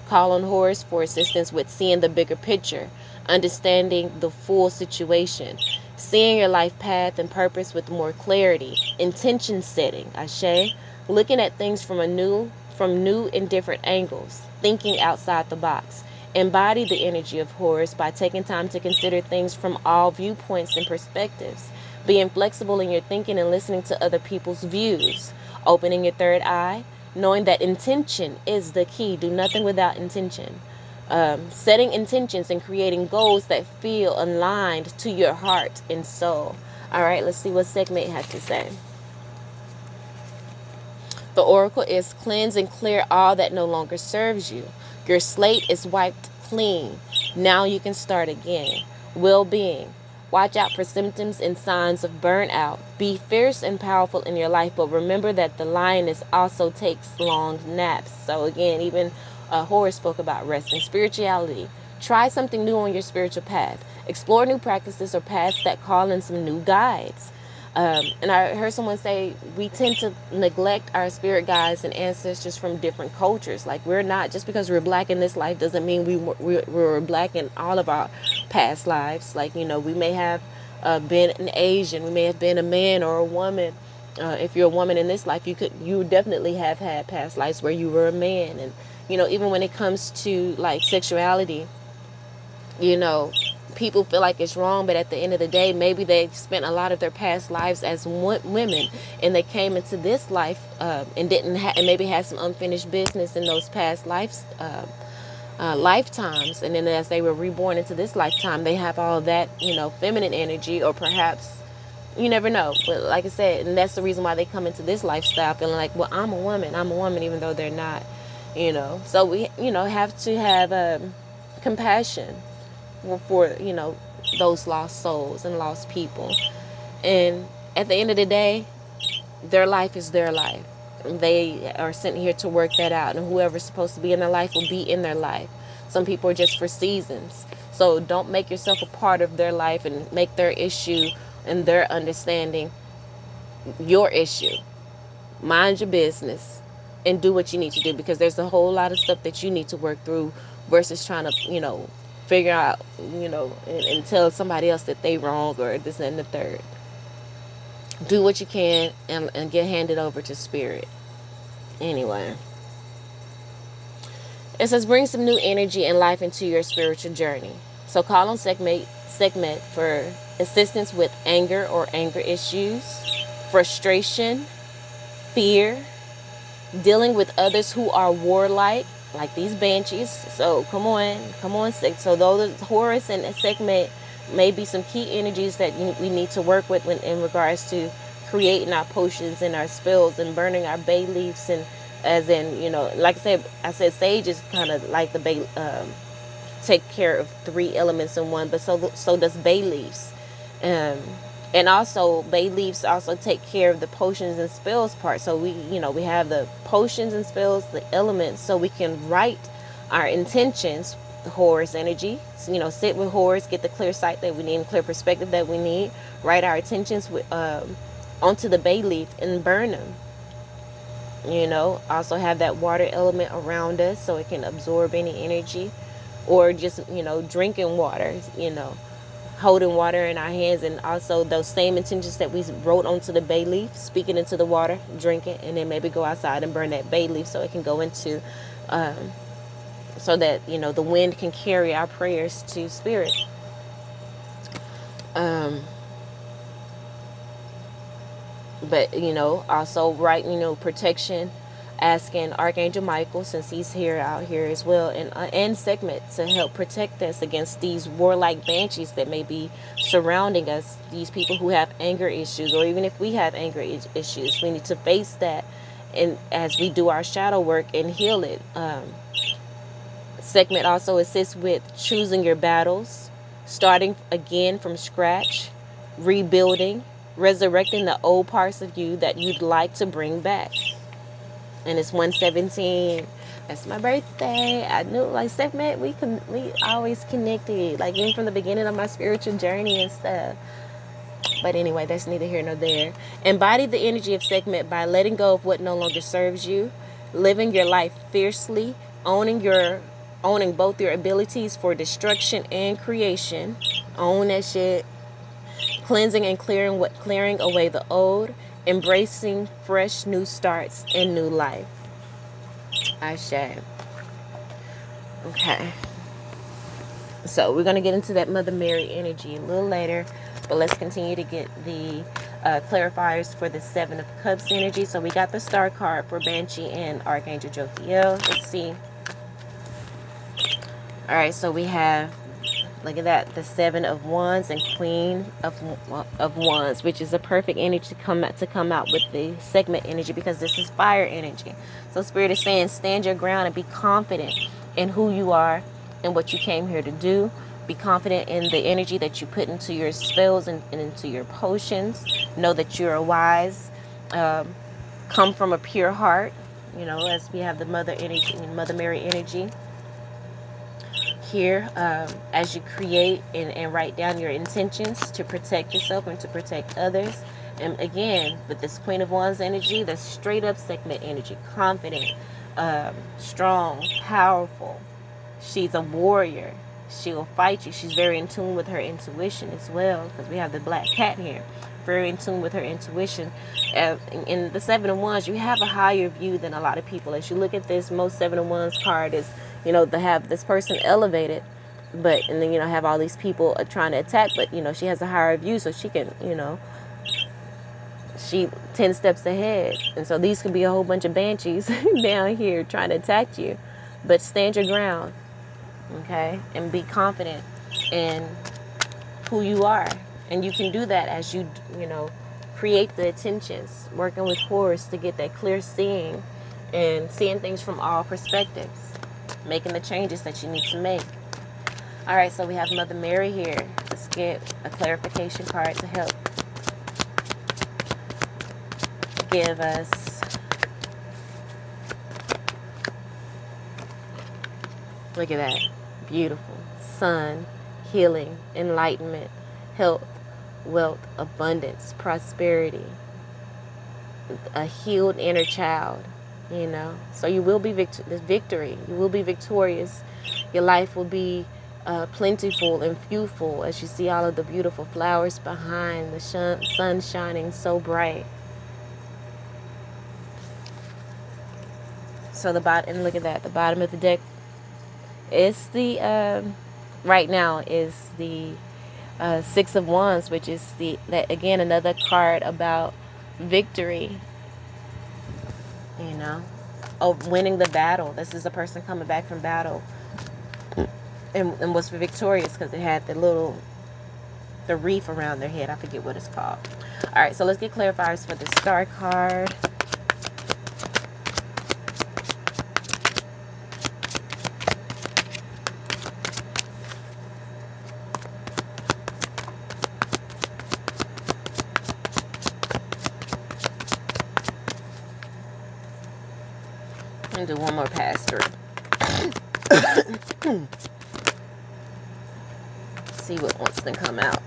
Call on Horus for assistance with seeing the bigger picture, understanding the full situation, seeing your life path and purpose with more clarity, intention setting, Ashe, looking at things from new and different angles, thinking outside the box. Embody the energy of Horus by taking time to consider things from all viewpoints and perspectives, being flexible in your thinking and listening to other people's views, opening your third eye, knowing that intention is the key. Do nothing without intention. Setting intentions and creating goals that feel aligned to your heart and soul. All right, let's see what Sekhmet has to say. The oracle is cleanse and clear all that no longer serves you. Your slate is wiped clean. Now you can start again. Well-being. Watch out for symptoms and signs of burnout. Be fierce and powerful in your life, but remember that the lioness also takes long naps. So again, even Horus spoke about resting. Spirituality. Try something new on your spiritual path. Explore new practices or paths that call in some new guides. And I heard someone say we tend to neglect our spirit guides and ancestors from different cultures. Like, we're not, just because we're black in this life doesn't mean we're black in all of our past lives. Like, you know, we may have been an Asian, we may have been a man or a woman. If you're a woman in this life, you definitely have had past lives where you were a man. And, you know, even when it comes to like sexuality, you know, people feel like it's wrong, but at the end of the day, maybe they spent a lot of their past lives as women, and they came into this life and and maybe had some unfinished business in those past lifetimes, and then as they were reborn into this lifetime, they have all that, you know, feminine energy, or perhaps, you never know. But like I said, and that's the reason why they come into this lifestyle feeling like, well, I'm a woman, even though they're not, you know. So we, you know, have to have compassion for, you know, those lost souls and lost people. And at the end of the day, their life is their life. They are sent here to work that out, and whoever's supposed to be in their life will be in their life. Some people are just for seasons. So don't make yourself a part of their life and make their issue and their understanding your issue. Mind your business and do what you need to do, because there's a whole lot of stuff that you need to work through versus trying to, you know, figure out, you know, and tell somebody else that they wrong or this and the third. Do what you can and get handed over to spirit. Anyway, it says bring some new energy and life into your spiritual journey. So call on Sekhmet for assistance with anger or anger issues, frustration, fear, dealing with others who are warlike, like these banshees. So come on, so those Horus and Sekhmet may be some key energies that we need to work with in regards to creating our potions and our spells and burning our bay leaves. And as in, you know, like I said sage is kind of like the bay, take care of 3 elements in one, but so does bay leaves. And also bay leaves also take care of the potions and spells part. So we have the potions and spells, the elements, so we can write our intentions, the Horus energy. So, you know, sit with Horus, get the clear sight that we need, clear perspective that we need, write our intentions with onto the bay leaf and burn them. You know, also have that water element around us so it can absorb any energy, or just, you know, drinking water, you know, holding water in our hands, and also those same intentions that we wrote onto the bay leaf, speaking into the water, drink it, and then maybe go outside and burn that bay leaf so it can go into, so that, you know, the wind can carry our prayers to spirit. But, you know, also write, you know, protection, asking Archangel Michael, since he's out here as well, and Sekhmet to help protect us against these warlike banshees that may be surrounding us, these people who have anger issues, or even if we have anger issues, we need to face that, and as we do our shadow work and heal it. Sekhmet also assists with choosing your battles, starting again from scratch, rebuilding, resurrecting the old parts of you that you'd like to bring back. And it's 117. That's my birthday. I knew, like, Sekhmet, we always connected, like, even from the beginning of my spiritual journey and stuff. But anyway, that's neither here nor there. Embody the energy of Sekhmet by letting go of what no longer serves you, living your life fiercely, owning both your abilities for destruction and creation. Own that shit. Cleansing and clearing away the old, embracing fresh new starts and new life. Ashe. Okay. So we're going to get into that Mother Mary energy a little later, but let's continue to get the clarifiers for the Seven of Cups energy. So we got the Star card for Banshee and Archangel Jophiel. Let's see. All right, so we have, look at that, the Seven of Wands and Queen of Wands, which is a perfect energy to come out with the segment energy, because this is fire energy. So Spirit is saying, stand your ground and be confident in who you are and what you came here to do. Be confident in the energy that you put into your spells and into your potions. Know that you are wise. Come from a pure heart. You know, as we have the Mother energy and Mother Mary energy here, as you create and write down your intentions to protect yourself and to protect others. And again, with this Queen of Wands energy, the straight up segment energy, confident, strong, powerful. She's a warrior. She will fight you. She's very in tune with her intuition as well, because we have the black cat here. Very in tune with her intuition. In the Seven of Wands, you have a higher view than a lot of people. As you look at this, most Seven of Wands card is, you know, they have this person elevated, but, and then, you know, have all these people trying to attack, but, you know, she has a higher view, so she can, you know, she 10 steps ahead. And so these could be a whole bunch of banshees down here trying to attack you. But stand your ground, okay? And be confident in who you are. And you can do that as you know, create the intentions, working with Horus to get that clear seeing and seeing things from all perspectives, making the changes that you need to make. All right, so we have Mother Mary here. Let's get a clarification card to help give us look at that. Beautiful. Sun, healing, enlightenment, health, wealth, abundance, prosperity, a healed inner child, you know. So you will be victory. You will be victorious. Your life will be plentiful and fruitful, as you see all of the beautiful flowers behind, the sun shining so bright. So the bottom, and look at that, the bottom of the deck is the right now is the Six of Wands, which is that again, another card about victory, you know, of winning the battle. This is a person coming back from battle and was victorious because they had the wreath around their head. I forget what it's called. All right, so let's get clarifiers for the Star card. And do one more pass through. See what wants to come out.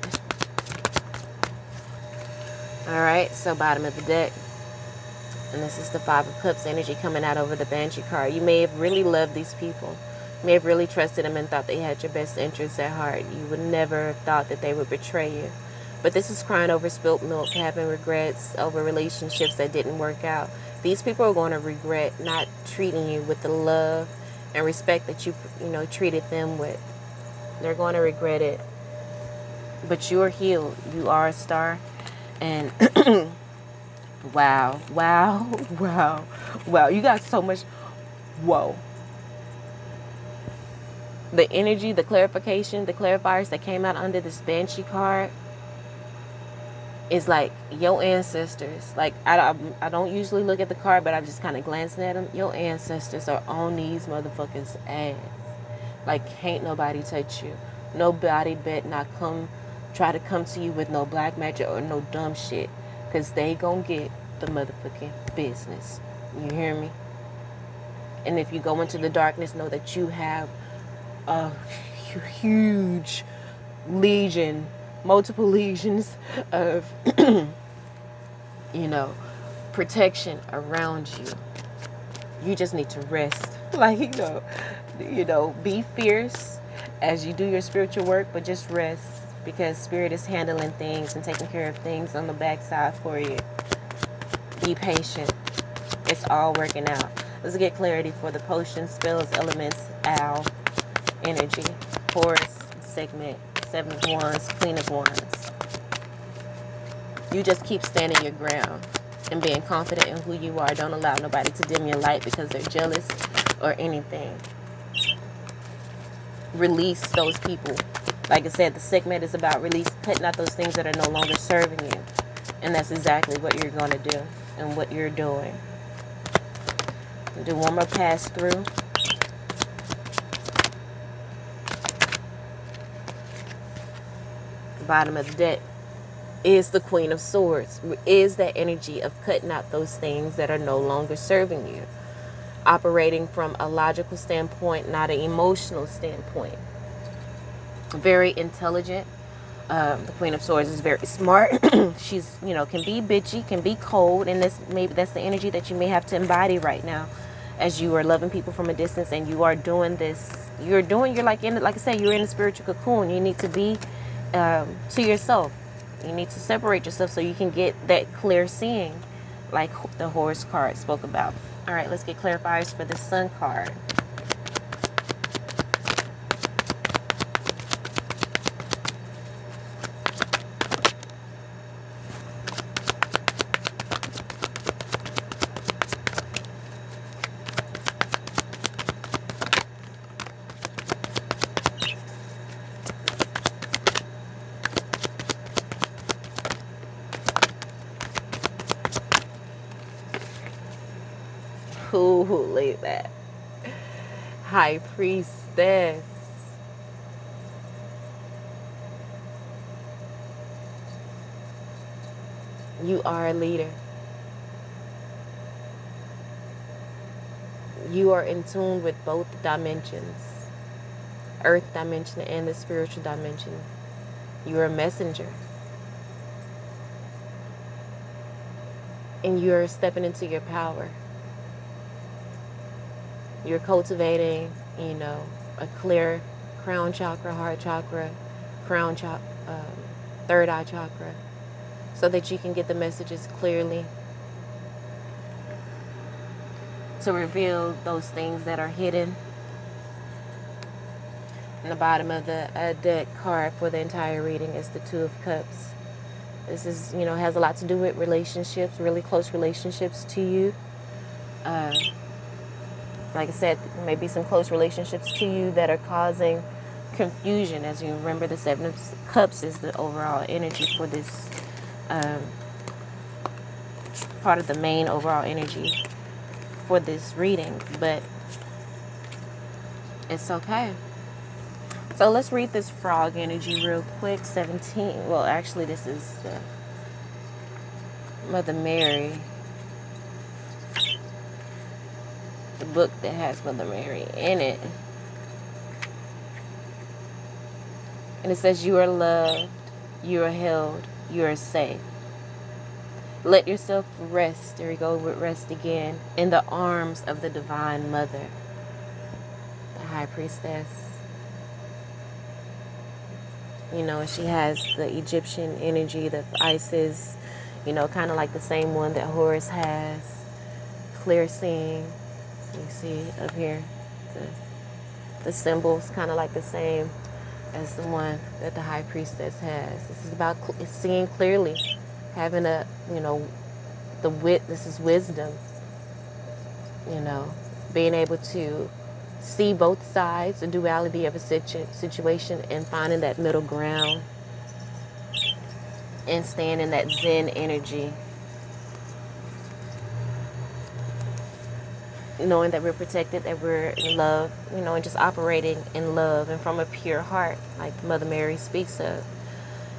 All right, so bottom of the deck. And this is the Five of Cups energy coming out over the Banshee card. You may have really loved these people. You may have really trusted them and thought they had your best interests at heart. You would never have thought that they would betray you. But this is crying over spilt milk, having regrets over relationships that didn't work out. These people are going to regret not treating you with the love and respect that you treated them with. They're going to regret it. But you are healed. You are a star. And wow. You got so much. Whoa. The energy, the clarification, the clarifiers that came out under this Banshee card is like your ancestors. Like, I don't usually look at the card, but I'm just kind of glancing at them. Your ancestors are on these motherfuckers' ass. Like, can't nobody touch you. Nobody bet not try to come to you with no black magic or no dumb shit, because they gonna get the motherfucking business. You hear me? And if you go into the darkness, know that you have a huge legion, multiple legions of protection around you. You just need to rest. Like, be fierce as you do your spiritual work, but just rest, because Spirit is handling things and taking care of things on the backside for you. Be patient. It's all working out. Let's get clarity for the potion, spells, elements, owl, energy, horse, segment, 7 of wands, queen of wands. You just keep standing your ground and being confident in who you are. Don't allow nobody to dim your light because they're jealous or anything. Release those people. Like I said, the segment is about release, cutting out those things that are no longer serving you. And that's exactly what you're going to do and what you're doing. Do one more pass through. The bottom of the deck is the Queen of Swords. Is that energy of cutting out those things that are no longer serving you. Operating from a logical standpoint, not an emotional standpoint. Very intelligent. The Queen of Swords is very smart. She's, can be bitchy, can be cold, and that's the energy that you may have to embody right now, as you are loving people from a distance, and you are doing this. You're like I said, you're in a spiritual cocoon. You need to be to yourself. You need to separate yourself so you can get that clear seeing, like the Horse card spoke about. All right, let's get clarifiers for the Sun card. Look at that. High Priestess. You are a leader. You are in tune with both dimensions, earth dimension and the spiritual dimension. You are a messenger. And you're stepping into your power. You're cultivating, a clear crown chakra, heart chakra, crown chakra, third eye chakra, so that you can get the messages clearly, to reveal those things that are hidden. And the bottom of the deck card for the entire reading is the Two of Cups. This is, has a lot to do with relationships, really close relationships to you. Like I said, there may be some close relationships to you that are causing confusion. As you remember, the Seven of Cups is the overall energy for this part of the main overall energy for this reading. But it's okay. So let's read this frog energy real quick. 17. Well, actually, this is the Mother Mary. The book that has Mother Mary in it. And it says, you are loved, you are held, you are safe. Let yourself rest, there we go with rest again, in the arms of the Divine Mother, the High Priestess. She has the Egyptian energy, the Isis, kind of like the same one that Horus has. Clear seeing. You see up here, the symbols kind of like the same as the one that the High Priestess has. This is about seeing clearly, having this is wisdom, being able to see both sides, the duality of a situation, and finding that middle ground and staying in that Zen energy. Knowing that we're protected, that we're in love, and just operating in love and from a pure heart, like Mother Mary speaks of.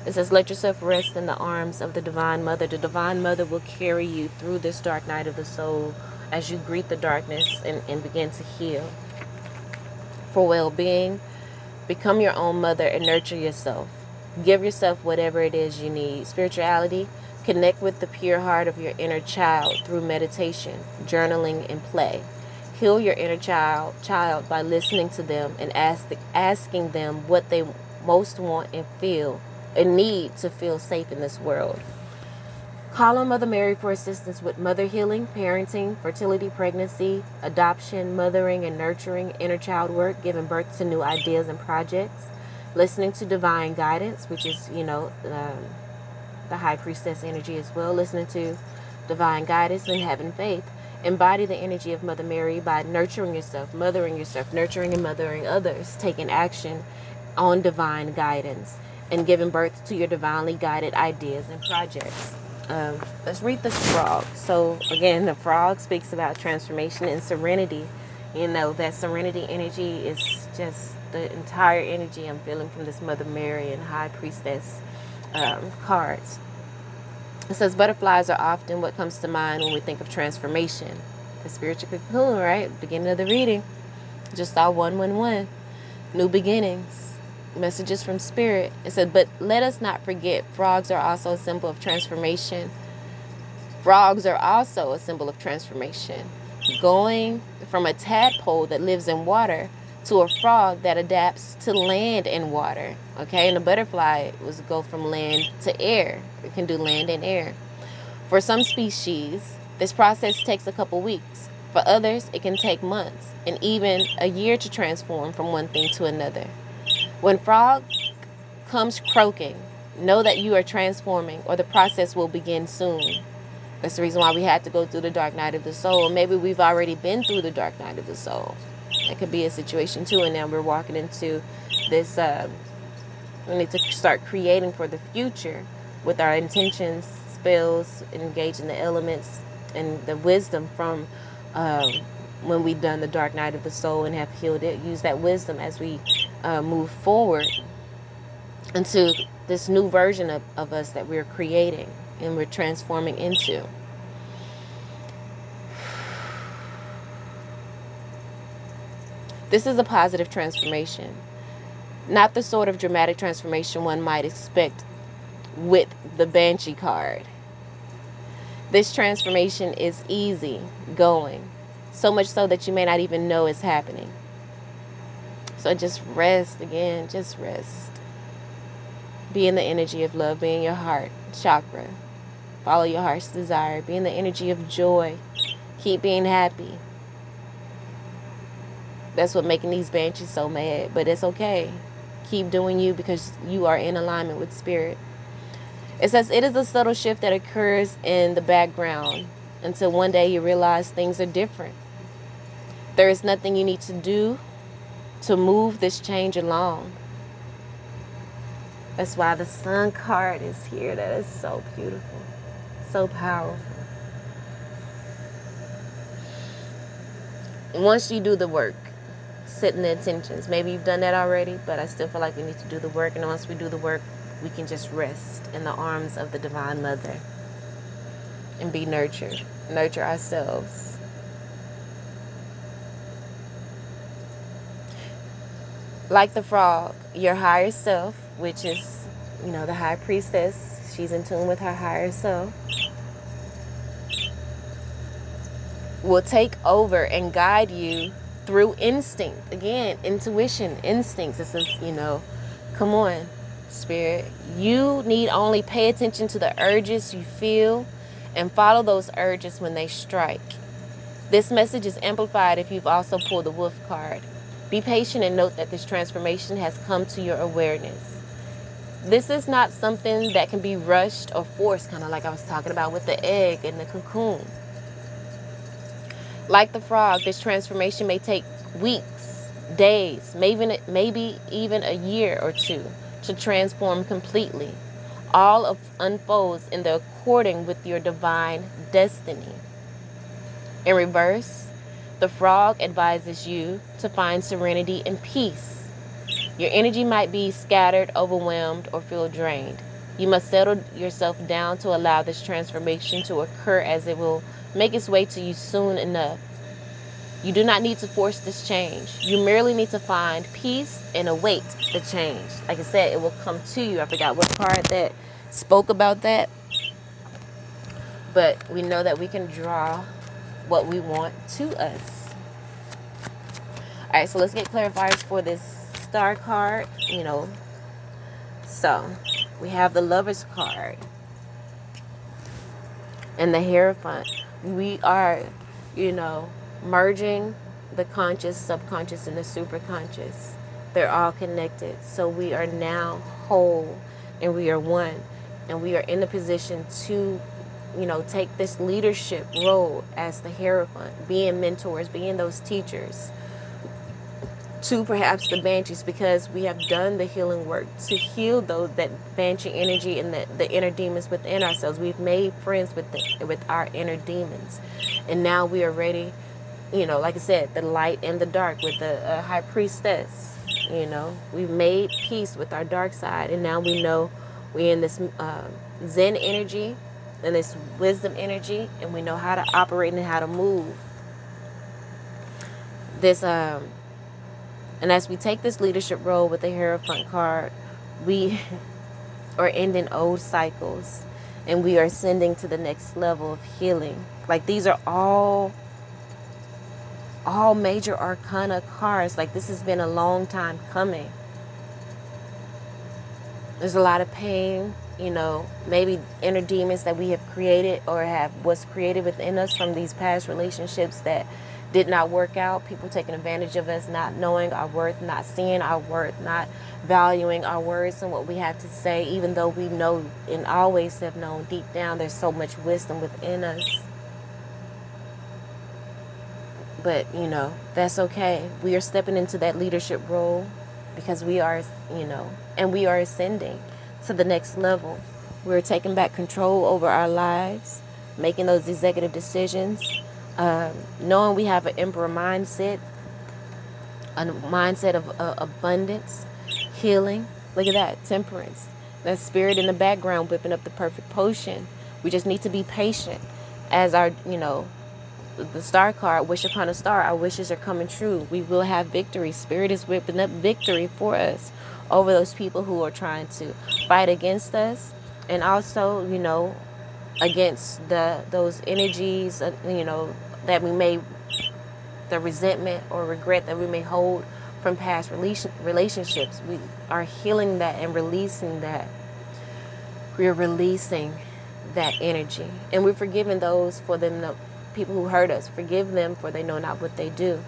It says, let yourself rest in the arms of the Divine Mother. The Divine Mother will carry you through this dark night of the soul as you greet the darkness and begin to heal. For well-being, become your own mother and nurture yourself. Give yourself whatever it is you need. Spirituality, connect with the pure heart of your inner child through meditation, journaling, and play. Heal your inner child by listening to them and asking them what they most want and feel and need to feel safe in this world. Call on Mother Mary for assistance with mother healing, parenting, fertility, pregnancy, adoption, mothering and nurturing, inner child work, giving birth to new ideas and projects, listening to divine guidance, which is, the high priestess energy as well, listening to divine guidance and having faith. Embody the energy of Mother Mary by nurturing yourself, nurturing and mothering others, taking action on divine guidance, and giving birth to your divinely guided ideas and projects. Let's read this frog. So again, the frog speaks about transformation and serenity. That serenity energy is just the entire energy I'm feeling from this Mother Mary and High Priestess cards. It says butterflies are often what comes to mind when we think of transformation. The spiritual cocoon, right? Beginning of the reading. Just saw 111. New beginnings. Messages from spirit. It said, but let us not forget, frogs are also a symbol of transformation. Frogs are also a symbol of transformation. Going from a tadpole that lives in water to a frog that adapts to land and water. Okay, and the butterfly was go from land to air. It can do land and air. For some species, this process takes a couple weeks. For others, it can take months and even a year to transform from one thing to another. When frog comes croaking, know that you are transforming or the process will begin soon. That's the reason why we had to go through the dark night of the soul. Maybe we've already been through the dark night of the soul. That could be a situation too, and now we're walking into this, we need to start creating for the future with our intentions, spells, engage in the elements and the wisdom from when we've done the dark night of the soul and have healed it. Use that wisdom as we move forward into this new version of us that we're creating and we're transforming into. This is a positive transformation, not the sort of dramatic transformation one might expect with the Banshee card. This transformation is easy going, so much so that you may not even know it's happening. So just rest again, just rest. Be in the energy of love, be in your heart chakra. Follow your heart's desire, be in the energy of joy. Keep being happy. That's what making these banshees so mad, but it's okay. Keep doing you because you are in alignment with spirit. It says it is a subtle shift that occurs in the background until one day you realize things are different. There is nothing you need to do to move this change along. That's why the Sun card is here. That is so beautiful, so powerful. Once you do the work, set in the intentions. Maybe you've done that already, but I still feel like we need to do the work. And once we do the work, we can just rest in the arms of the Divine Mother and be nurtured. Nurture ourselves. Like the frog, your higher self, which is, the High Priestess, she's in tune with her higher self, will take over and guide you through instinct. Again, intuition, instincts. It says, come on, spirit. You need only pay attention to the urges you feel and follow those urges when they strike. This message is amplified if you've also pulled the Wolf card. Be patient and note that this transformation has come to your awareness. This is not something that can be rushed or forced, kind of like I was talking about with the egg and the cocoon. Like the frog, this transformation may take weeks, days, maybe even a year or two to transform completely. All unfolds in the according with your divine destiny. In reverse, the frog advises you to find serenity and peace. Your energy might be scattered, overwhelmed, or feel drained. You must settle yourself down to allow this transformation to occur, as it will make its way to you soon enough. You do not need to force this change. You merely need to find peace and await the change. Like I said, it will come to you. I forgot what card that spoke about that. But we know that we can draw what we want to us. All right, so let's get clarifiers for this star card. So we have the Lover's card. And the Hierophant, we are, you know, merging the conscious, subconscious, and the superconscious. They're all connected. So we are now whole and we are one. And we are in a position to, you know, take this leadership role as the Hierophant, being mentors, being those teachers to perhaps the banshees, because we have done the healing work to heal those, that banshee energy and the inner demons within ourselves. We've made friends with our inner demons, and now we are ready, you know, like I said, the light and the dark with the high priestess. You know, we've made peace with our dark side, and now we know we're in this Zen energy and this wisdom energy, and we know how to operate and how to move this and as we take this leadership role with the Hierophant card, we are ending old cycles and we are ascending to the next level of healing. Like, these are all major arcana cards. Like, this has been a long time coming. There's a lot of pain, you know, maybe inner demons that we have created or was created within us from these past relationships that did not work out. People taking advantage of us, not knowing our worth, not seeing our worth, not valuing our words and what we have to say, even though we know and always have known deep down there's so much wisdom within us. But, you know, that's okay. We are stepping into that leadership role because we are, you know, and we are ascending to the next level. We're taking back control over our lives, making those executive decisions, knowing we have an emperor mindset, a mindset of abundance, healing. Look at that, temperance. That spirit in the background whipping up the perfect potion. We just need to be patient as our, you know, the star card, wish upon a star. Our wishes are coming true. We will have victory. Spirit is whipping up victory for us over those people who are trying to fight against us, and also, you know, against those energies, you know, that we may, the resentment or regret that we may hold from past relationships. We are healing that and releasing that. We are releasing that energy, and we're forgiving those for them, the people who hurt us. Forgive them, for they know not what they do.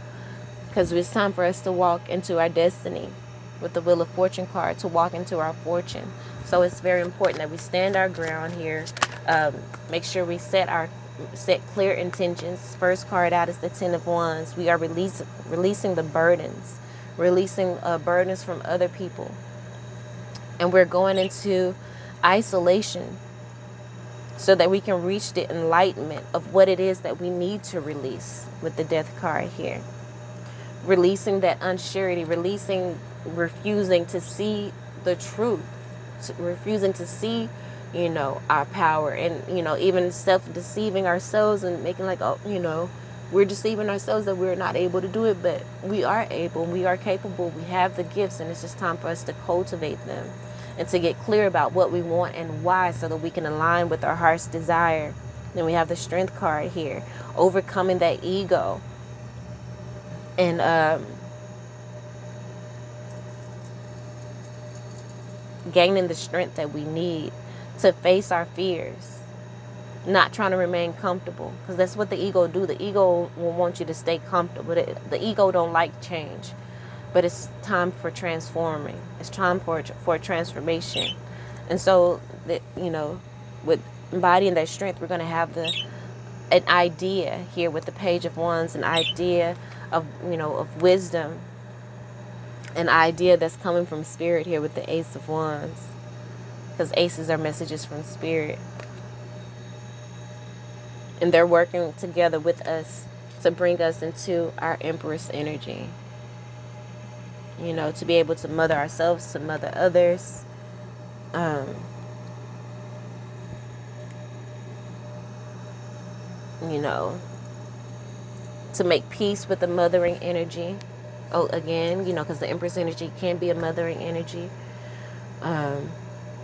Because it's time for us to walk into our destiny with the Wheel of Fortune card, to walk into our fortune. So it's very important that we stand our ground here. Make sure we set clear intentions. First card out is the Ten of Wands. We are releasing the burdens, releasing burdens from other people. And we're going into isolation so that we can reach the enlightenment of what it is that we need to release with the Death card here. Releasing that unsurety, refusing to see the truth, refusing to see, you know, our power, and, you know, even self-deceiving ourselves and making like, oh, you know, we're deceiving ourselves that we're not able to do it, but we are able, we are capable, we have the gifts, and it's just time for us to cultivate them and to get clear about what we want and why, so that we can align with our heart's desire. Then we have the Strength card here, overcoming that ego, and gaining the strength that we need to face our fears, not trying to remain comfortable, because that's what the ego do. The ego will want you to stay comfortable. The ego don't like change, but it's time for transforming. It's time for a transformation. And so, that, you know, with embodying that strength, we're going to have an idea here with the Page of Wands, an idea of, you know, of wisdom, an idea that's coming from Spirit here with the Ace of Wands, because aces are messages from Spirit, and they're working together with us to bring us into our Empress energy, you know, to be able to mother ourselves, to mother others, you know, to make peace with the mothering energy. Oh, again, you know, because the Empress energy can be a mothering energy.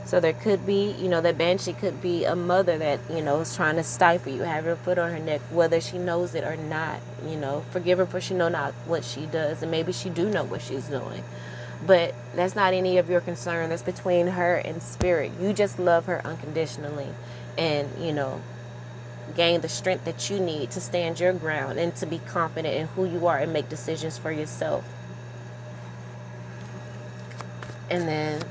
So there could be, you know, that Banshee could be a mother that, you know, is trying to stifle you, have her foot on her neck, whether she knows it or not. You know, forgive her for she know not what she does, and maybe she do know what she's doing. But that's not any of your concern. That's between her and Spirit. You just love her unconditionally. And, you know, gain the strength that you need to stand your ground and to be confident in who you are and make decisions for yourself. And then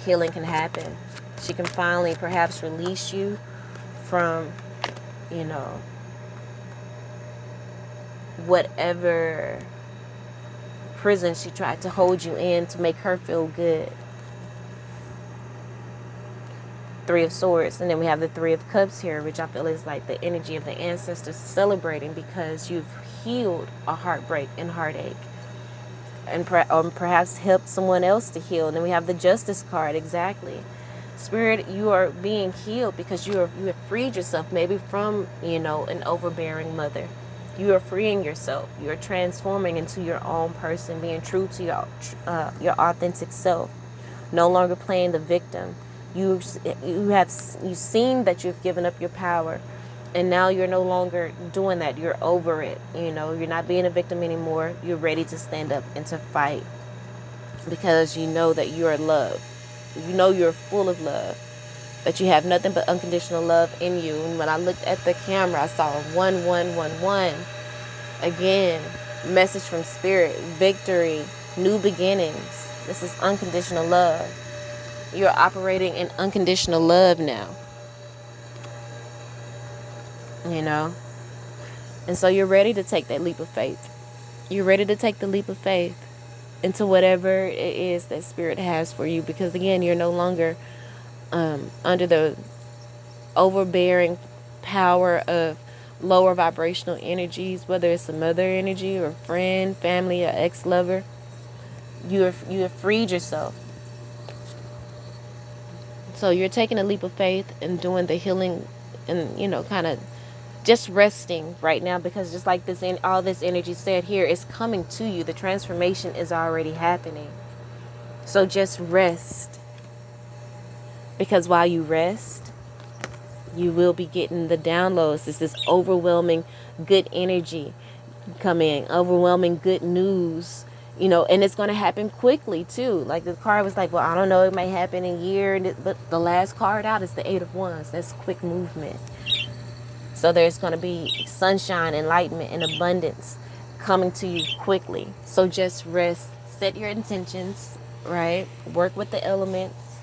healing can happen. She can finally perhaps release you from, you know, whatever prison she tried to hold you in to make her feel good. Three of Swords, and then we have the Three of Cups here, which I feel is like the energy of the ancestors celebrating because you've healed a heartbreak and heartache, and perhaps helped someone else to heal. And then we have the Justice card. Exactly, Spirit, you are being healed because you have freed yourself maybe from, you know, an overbearing mother. You are freeing yourself. You are transforming into your own person, being true to your authentic self. No longer playing the victim. You've seen that you've given up your power, and now you're no longer doing that. You're over it. You know, you're not being a victim anymore. You're ready to stand up and to fight because you know that you are loved. You know you're full of love, that you have nothing but unconditional love in you. And when I looked at the camera, I saw 1111. Again, message from Spirit, victory, new beginnings. This is unconditional love. You're operating in unconditional love now. You know? And so you're ready to take that leap of faith. You're ready to take the leap of faith into whatever it is that Spirit has for you. Because again, you're no longer under the overbearing power of lower vibrational energies, whether it's a mother energy or a friend, family, or ex-lover. You have freed yourself. So you're taking a leap of faith and doing the healing and, you know, kind of just resting right now, because just like this, all this energy said here is coming to you. The transformation is already happening. So just rest. Because while you rest, you will be getting the downloads. It's this overwhelming good energy coming, overwhelming good news. You know, and it's going to happen quickly, too. Like the card was like, well, I don't know, it may happen in a year. But the last card out is the Eight of Wands. That's quick movement. So there's going to be sunshine, enlightenment, and abundance coming to you quickly. So just rest. Set your intentions, right? Work with the elements.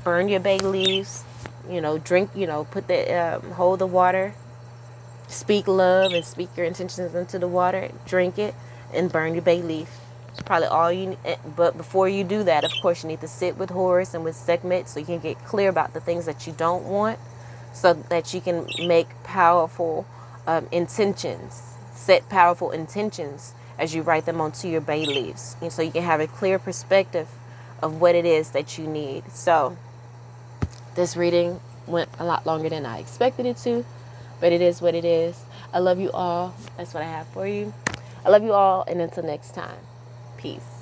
Burn your bay leaves. You know, drink, you know, put the, hold the water. Speak love and speak your intentions into the water. Drink it and burn your bay leaf. It's probably all you need. But before you do that, of course, you need to sit with Horus and with Sekhmet so you can get clear about the things that you don't want, so that you can make powerful intentions, set powerful intentions as you write them onto your bay leaves. And so you can have a clear perspective of what it is that you need. So this reading went a lot longer than I expected it to, but it is what it is. I love you all. That's what I have for you. I love you all, and until next time. Peace.